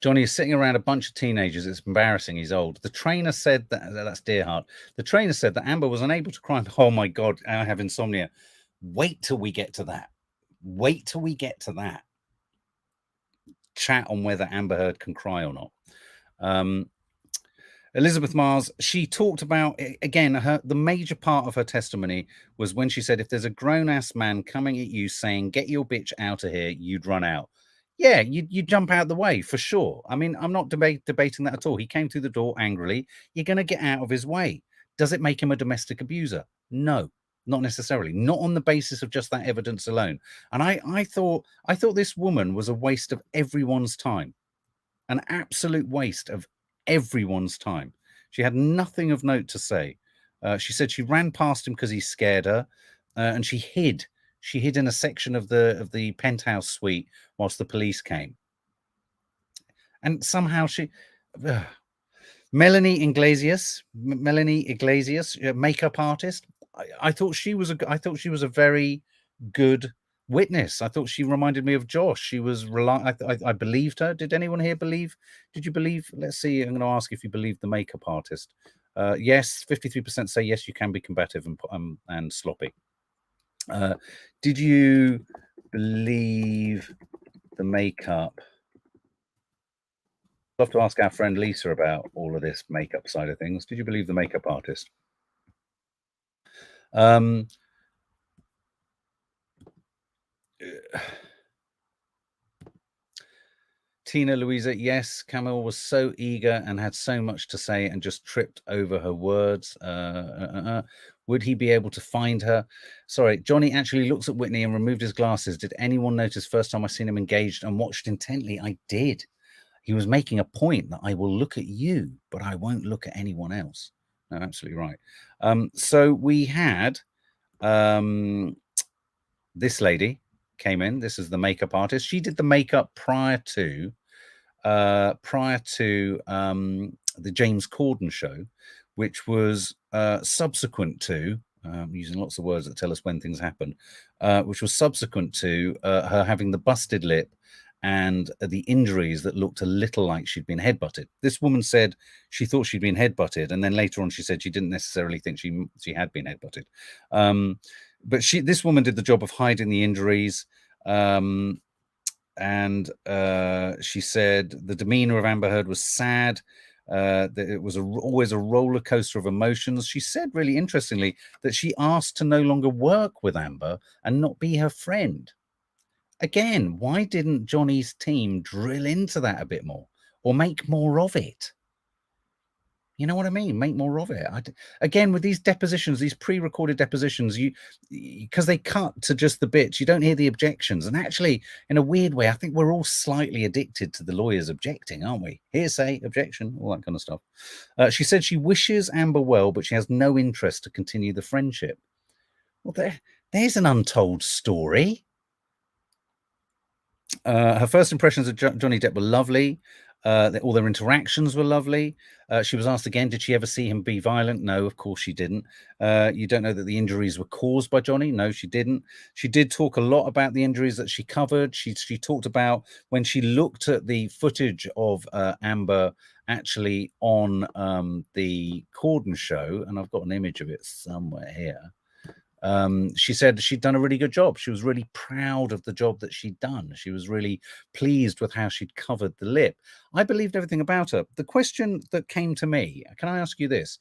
Johnny is sitting around a bunch of teenagers. It's embarrassing. He's old. The trainer said that's Deerheart. The trainer said that Amber was unable to cry. Oh my God, I have insomnia. Wait till we get to that. Wait till we get to that. Chat on whether Amber Heard can cry or not. Elizabeth Marz, she talked about, again, the major part of her testimony was when she said, if there's a grown-ass man coming at you saying, get your bitch out of here, you'd run out. Yeah, you jump out the way, for sure. I mean, I'm not debating that at all. He came through the door angrily. You're going to get out of his way. Does it make him a domestic abuser? No, not necessarily. Not on the basis of just that evidence alone. And I thought this woman was a waste of everyone's time. An absolute waste of everyone's time. She had nothing of note to say. She said she ran past him because he scared her, and she hid. She hid in a section of the penthouse suite whilst the police came. And somehow she, Melanie Iglesias, makeup artist. I thought she was a very good witness. I thought she reminded me of Josh. She was I believed her. Did anyone here believe? Did you believe? Let's see. I'm going to ask if you believe the makeup artist. Yes, 53% say yes. You can be combative and sloppy. Did you believe the makeup? I'd love to ask our friend Lisa about all of this makeup side of things. Did you believe the makeup artist? Tina Louisa, yes, Camille was so eager and had so much to say and just tripped over her words. Would he be able to find her? Sorry, Johnny actually looks at Whitney and removed his glasses. Did anyone notice first time I seen him engaged and watched intently? I did. He was making a point that I will look at you, but I won't look at anyone else. No, absolutely right. So we had this lady came in. This is the makeup artist. She did the makeup prior to the James Corden show, which was subsequent to, using lots of words that tell us when things happen, which was subsequent to her having the busted lip and the injuries that looked a little like she'd been headbutted. This woman said she thought she'd been headbutted, and then later on she said she didn't necessarily think she had been headbutted. But this woman did the job of hiding the injuries. And she said the demeanor of Amber Heard was sad, that it was always a roller coaster of emotions. She said, really interestingly, that she asked to no longer work with Amber and not be her friend. Again, why didn't Johnny's team drill into that a bit more or make more of it? You know what I mean? Make more of it. Again, with these depositions, these pre-recorded depositions, because they cut to just the bits, you don't hear the objections. And actually, in a weird way, I think we're all slightly addicted to the lawyers objecting, aren't we? Hearsay, objection, all that kind of stuff. She said she wishes Amber well, but she has no interest to continue the friendship. Well, there's an untold story. Her first impressions of Johnny Depp were lovely. All their interactions were lovely. She was asked again, did she ever see him be violent? No, of course she didn't. You don't know that the injuries were caused by Johnny? No, she didn't. She did talk a lot about the injuries that she covered. She talked about when she looked at the footage of Amber actually on the Corden show, and I've got an image of it somewhere here. She said she'd done a really good job. She was really proud of the job that she'd done. She was really pleased with how she'd covered the lip. I believed everything about her. The question that came to me, can I ask you this?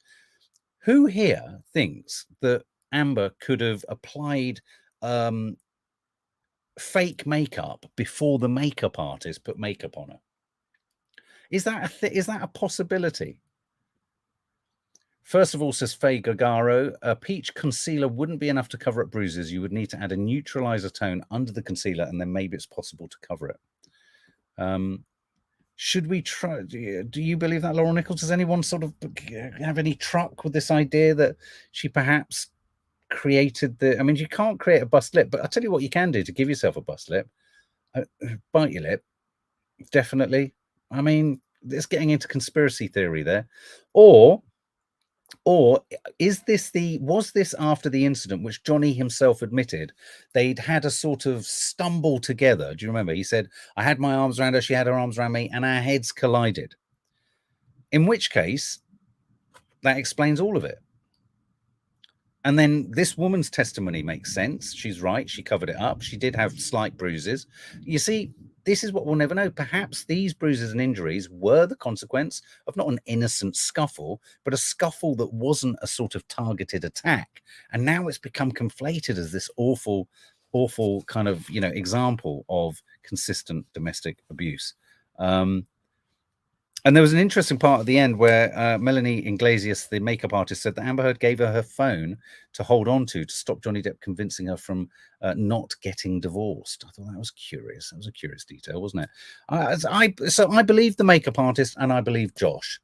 Who here thinks that Amber could have applied fake makeup before the makeup artist put makeup on her? Is that a possibility? First of all, says Faye Gagaro, a peach concealer wouldn't be enough to cover up bruises. You would need to add a neutralizer tone under the concealer, and then maybe it's possible to cover it. Should we try? Do you believe that, Laurel Nichols? Does anyone sort of have any truck with this idea that she perhaps created I mean, you can't create a bust lip, but I'll tell you what you can do to give yourself a bust lip. Bite your lip, definitely. I mean, it's getting into conspiracy theory there. Or was this after the incident, which Johnny himself admitted they'd had a sort of stumble together? Do you remember? He said, I had my arms around her, she had her arms around me, and our heads collided. In which case, that explains all of it. And then this woman's testimony makes sense. She's right. She covered it up. She did have slight bruises. You see, this is what we'll never know. Perhaps these bruises and injuries were the consequence of not an innocent scuffle, but a scuffle that wasn't a sort of targeted attack. And now it's become conflated as this awful, awful kind of, example of consistent domestic abuse. And there was an interesting part at the end where Melanie Iglesias, the makeup artist, said that Amber Heard gave her phone to hold on to stop Johnny Depp convincing her from not getting divorced. I thought that was curious. That was a curious detail, wasn't it? So I believe the makeup artist and I believe Josh.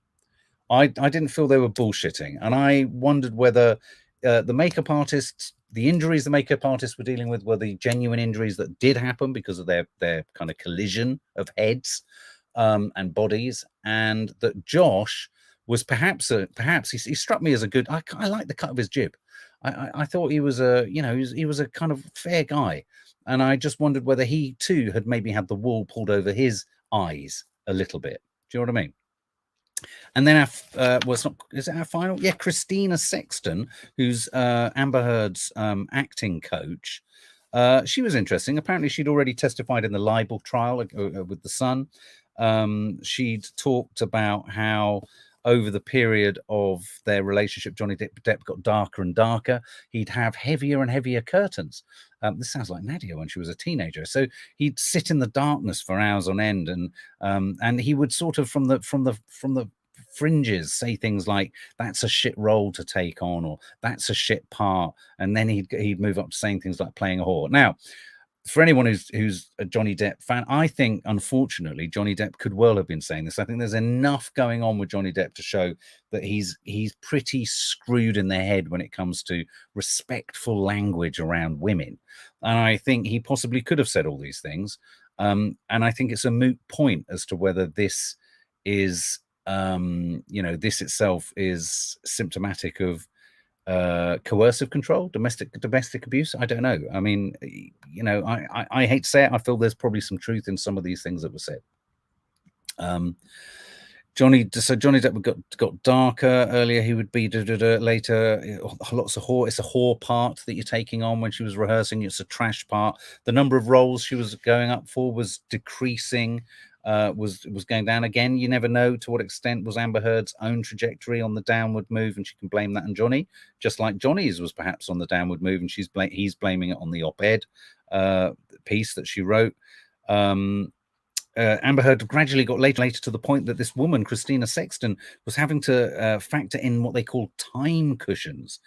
I didn't feel they were bullshitting. And I wondered whether the makeup artists, the injuries the makeup artists were dealing with were the genuine injuries that did happen because of their kind of collision of heads. And bodies, and that Josh was perhaps he struck me as a good. I like the cut of his jib. I thought he was he was a kind of fair guy, and I just wondered whether he too had maybe had the wool pulled over his eyes a little bit. Do you know what I mean? And then is it our final? Yeah, Christina Sexton, who's Amber Heard's acting coach. She was interesting. Apparently, she'd already testified in the libel trial with the Sun. She'd talked about how over the period of their relationship, Johnny Depp got darker and darker. He'd have heavier and heavier curtains. This sounds like Nadia when she was a teenager. So he'd sit in the darkness for hours on end, and he would sort of from the fringes say things like, that's a shit role to take on, or that's a shit part, and then he'd move up to saying things like playing a whore. Now, for anyone who's a Johnny Depp fan, I think, unfortunately, Johnny Depp could well have been saying this. I think there's enough going on with Johnny Depp to show that he's pretty screwed in the head when it comes to respectful language around women. And I think he possibly could have said all these things. And I think it's a moot point as to whether this is, this itself is symptomatic of coercive control, domestic abuse. I don't know. I mean, I hate to say it, I feel there's probably some truth in some of these things that were said. Johnny Depp got darker earlier. He would be later. Lots of whore. It's a whore part that you're taking on when she was rehearsing. It's a trash part. The number of roles she was going up for was decreasing. Was going down again. You never know to what extent was Amber Heard's own trajectory on the downward move, and she can blame that on Johnny, just like Johnny's was perhaps on the downward move, and he's blaming it on the op-ed piece that she wrote. Amber Heard gradually got later to the point that this woman, Christina Sexton, was having to factor in what they call time cushions,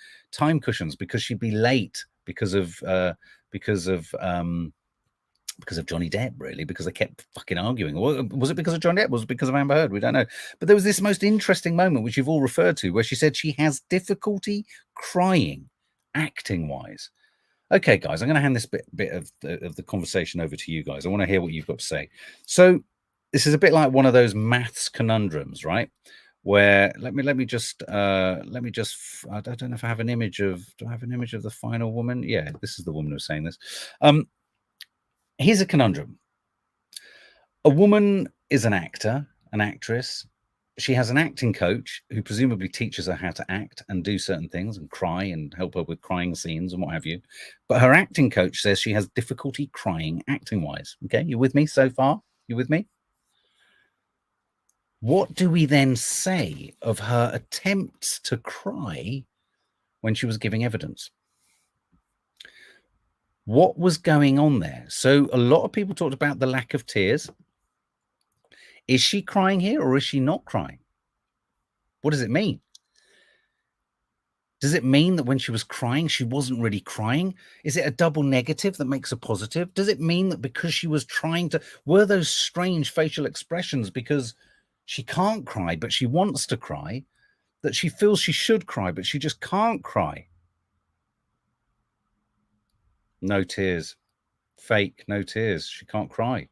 because she'd be late because of Johnny Depp, really, because they kept fucking arguing. Was it because of Johnny Depp? Was it because of Amber Heard? We don't know. But there was this most interesting moment, which you've all referred to, where she said she has difficulty crying, acting-wise. Okay, guys, I'm going to hand this bit of the conversation over to you guys. I want to hear what you've got to say. So this is a bit like one of those maths conundrums, right? Where let me just I don't know if I have an image of. Do I have an image of the final woman? Yeah, this is the woman who's saying this. Here's a conundrum. A woman is an actor, an actress. She has an acting coach who presumably teaches her how to act and do certain things and cry and help her with crying scenes and what have you. But her acting coach says she has difficulty crying acting-wise. Okay, you with me so far? You with me? What do we then say of her attempts to cry when she was giving evidence? What was going on there? So a lot of people talked about the lack of tears. Is she crying here or is she not crying? What does it mean? Does it mean that when she was crying, she wasn't really crying? Is it a double negative that makes a positive? Does it mean that because she was trying to, were those strange facial expressions because she can't cry, but she wants to cry, that she feels she should cry, but she just can't cry? No tears. Fake, no tears. She can't cry.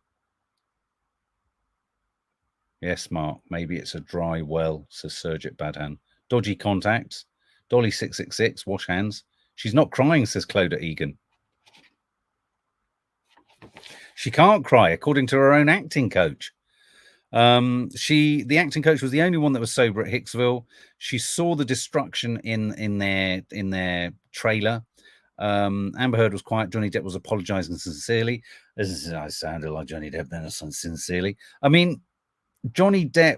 Yes, Mark, maybe it's a dry well, says Surjit Badhan. Dodgy contacts. Dolly 666, wash hands. She's not crying, says Clodagh Egan. She can't cry, according to her own acting coach. The acting coach was the only one that was sober at Hicksville. She saw the destruction in their trailer. Amber Heard was quiet. Johnny Depp was apologizing sincerely. I sounded like Johnny Depp then, sincerely. I mean, Johnny Depp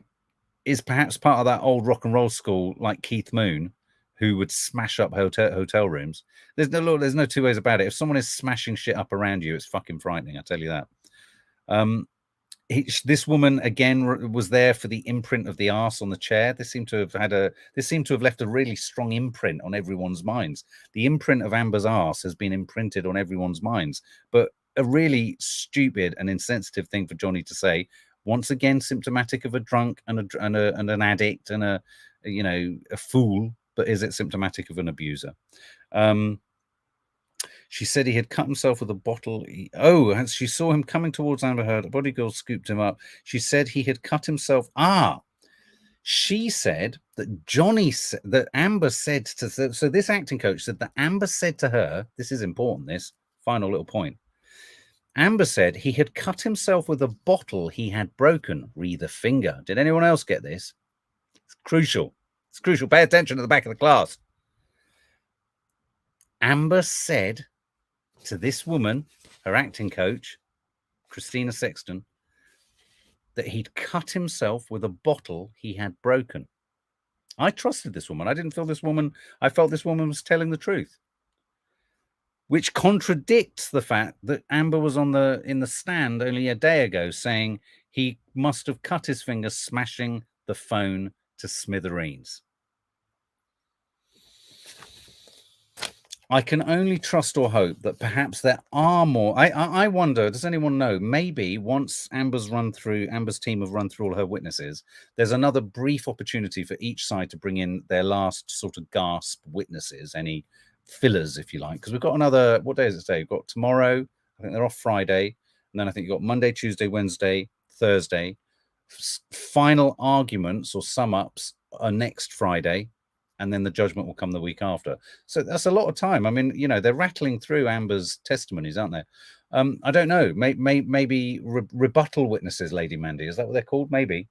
is perhaps part of that old rock and roll school, like Keith Moon, who would smash up hotel rooms. There's no two ways about it. If someone is smashing shit up around you, it's fucking frightening. I tell you that. This woman again was there for the imprint of the arse on the chair. This seemed to have left a really strong imprint on everyone's minds. The imprint of Amber's arse has been imprinted on everyone's minds. But a really stupid and insensitive thing for Johnny to say. Once again, symptomatic of a drunk and an addict and a fool. But is it symptomatic of an abuser? She said he had cut himself with a bottle. She saw him coming towards Amber Heard. A bodyguard scooped him up. She said he had cut himself. She said that Amber said to. So this acting coach said that Amber said to her, this is important, this final little point. Amber said he had cut himself with a bottle he had broken. Read the finger. Did anyone else get this? It's crucial. It's crucial. Pay attention at the back of the class. Amber said to this woman, her acting coach, Christina Sexton, that he'd cut himself with a bottle he had broken. I trusted this woman. I felt this woman was telling the truth, which contradicts the fact that Amber was in the stand only a day ago saying he must have cut his finger smashing the phone to smithereens. I can only trust or hope that perhaps there are more. I wonder, does anyone know, maybe once Amber's team have run through all her witnesses, there's another brief opportunity for each side to bring in their last sort of gasp witnesses, any fillers, if you like. Because we've got another, what day is it today? We've got tomorrow, I think they're off Friday. And then I think you've got Monday, Tuesday, Wednesday, Thursday. Final arguments or sum-ups are next Friday. And then the judgment will come the week after. So that's a lot of time. I mean, they're rattling through Amber's testimonies, aren't they? I don't know. Maybe rebuttal witnesses, Lady Mandy. Is that what they're called? Maybe.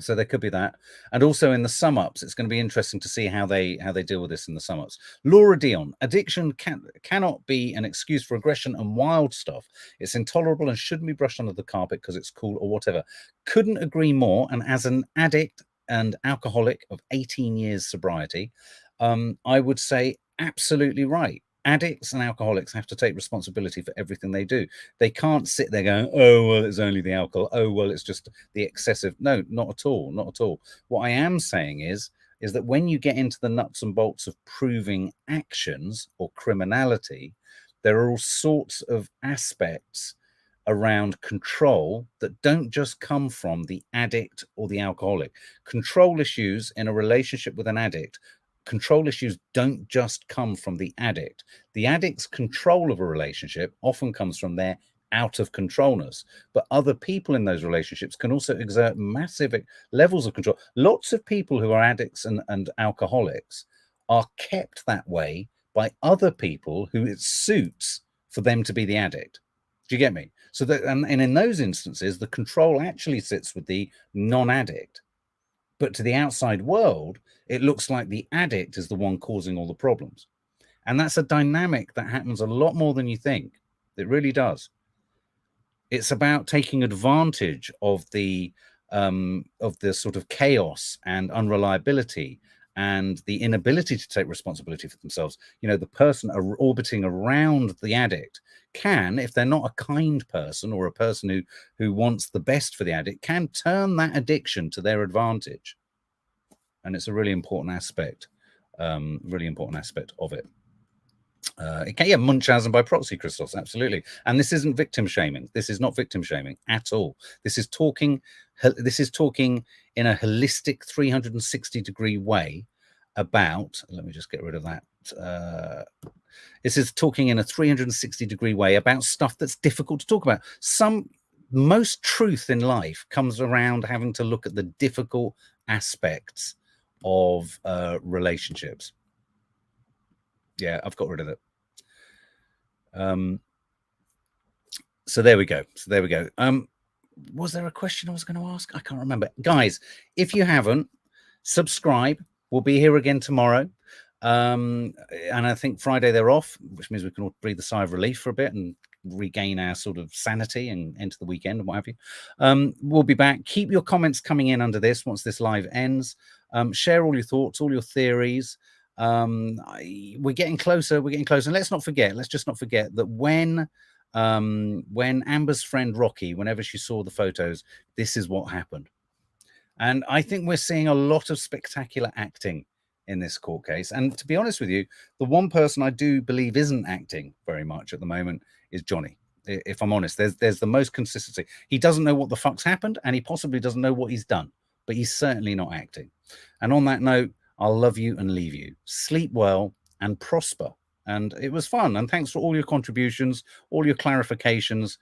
So there could be that. And also in the sum-ups, it's going to be interesting to see how they deal with this in the sum-ups. Laura Dion, addiction cannot be an excuse for aggression and wild stuff. It's intolerable and shouldn't be brushed under the carpet because it's cool or whatever. Couldn't agree more. And as an addict and alcoholic of 18 years sobriety, I would say absolutely right. Addicts and alcoholics have to take responsibility for everything they do. They can't sit there going, oh, well, it's only the alcohol. Oh, well, it's just the excessive. No, not at all. Not at all. What I am saying is that when you get into the nuts and bolts of proving actions or criminality, there are all sorts of aspects around control that don't just come from the addict or the alcoholic. Control issues in a relationship with an addict, control issues don't just come from the addict. The addict's control of a relationship often comes from their out of controlness, but other people in those relationships can also exert massive levels of control. Lots of people who are addicts and alcoholics are kept that way by other people who it suits for them to be the addict. Do you get me? So that, and in those instances, the control actually sits with the non-addict. But to the outside world, it looks like the addict is the one causing all the problems. And that's a dynamic that happens a lot more than you think. It really does. It's about taking advantage of the sort of chaos and unreliability and the inability to take responsibility for themselves. The person orbiting around the addict can, if they're not a kind person or a person who wants the best for the addict, can turn that addiction to their advantage. And it's a really important aspect of it. Munchausen by proxy, Christos, absolutely. And this isn't victim shaming. This is not victim shaming at all. This is talking in a holistic 360-degree way about, let me just get rid of that. This is talking in a 360-degree way about stuff that's difficult to talk about. Most truth in life comes around having to look at the difficult aspects of relationships. Yeah, I've got rid of it. So there we go. Was there a question I was going to ask? I can't remember. Guys, if you haven't, subscribe. We'll be here again tomorrow. And I think Friday they're off, which means we can all breathe a sigh of relief for a bit and regain our sort of sanity and enter the weekend and what have you. We'll be back. Keep your comments coming in under this once this live ends. Share all your thoughts, all your theories. We're getting closer. And let's just not forget that when Amber's friend Rocky, whenever she saw the photos, this is what happened. And I think we're seeing a lot of spectacular acting in this court case. And to be honest with you, the one person I do believe isn't acting very much at the moment is Johnny. If I'm honest, there's the most consistency. He doesn't know what the fuck's happened, and he possibly doesn't know what he's done, but he's certainly not acting. And on that note, I'll love you and leave you. Sleep well and prosper. And it was fun. And thanks for all your contributions, all your clarifications.